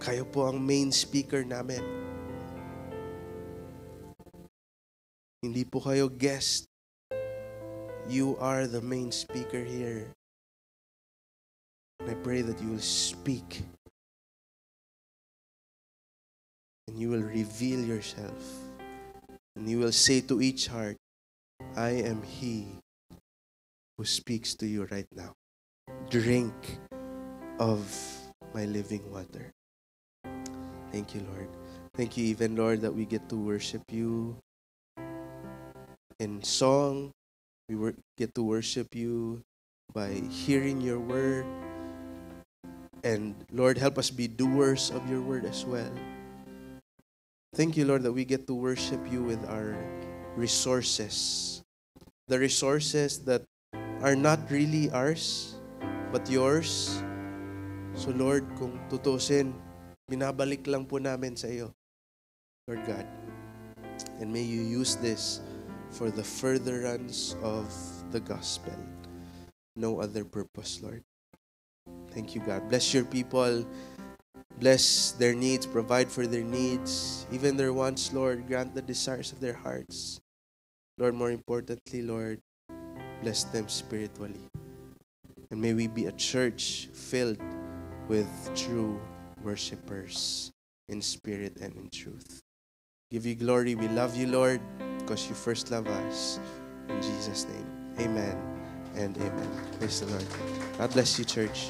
kayo po ang main speaker namin. Hindi po kayo guest. You are the main speaker here. And I pray that you will speak. And you will reveal yourself. And you will say to each heart, I am he who speaks to you right now. Drink of my living water. Thank you, Lord. Thank you even, Lord, that we get to worship you in song. We get to worship you by hearing your word. And Lord, help us be doers of your word as well. Thank you, Lord, that we get to worship you with our resources. The resources that are not really ours, but yours. So Lord, kung tutusin, binabalik lang po namin sa iyo, Lord God. And may you use this for the furtherance of the gospel. No other purpose, Lord. Thank you, God. Bless your people. Bless their needs. Provide for their needs. Even their wants, Lord. Grant the desires of their hearts. Lord, more importantly, Lord, bless them spiritually. And may we be a church filled with true worshipers in spirit and in truth. Give you glory. We love you, Lord. because you first love us. In Jesus' name, amen and amen. Praise the Lord. God bless you, church.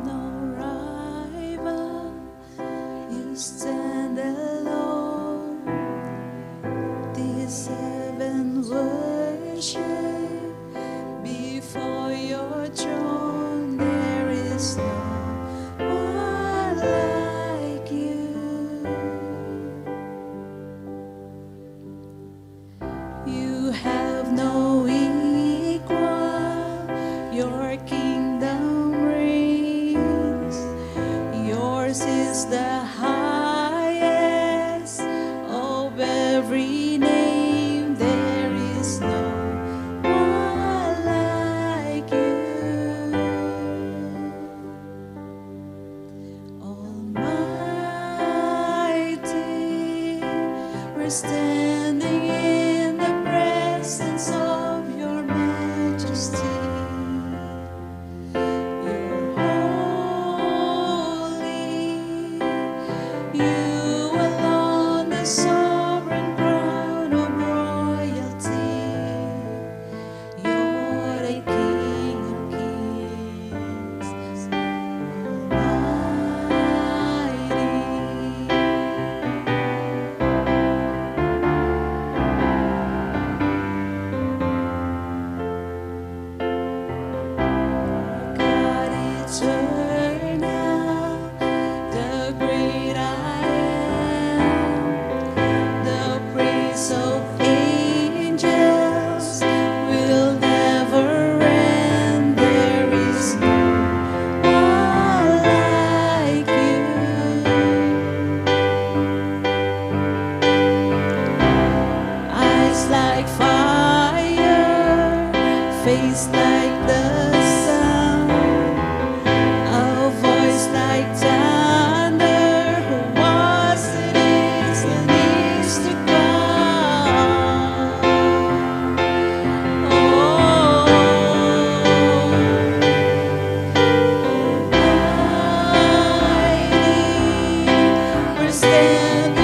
No rival, you stand alone. This heaven worship before your throne. There is no one like you. You have no equal. Your kingdom reigns. Yours is the highest of every name. There is no one like you. Almighty, we're standing in the presence of your majesty. You're holy. You alone, the sovereign crown of royalty. You're the King of kings, Almighty. God eternal, the great I am, the praise of angels will never end. There is no one like you. Eyes like fire, face like the sun, a voice like thunder, who was and is to come. Almighty, we're standing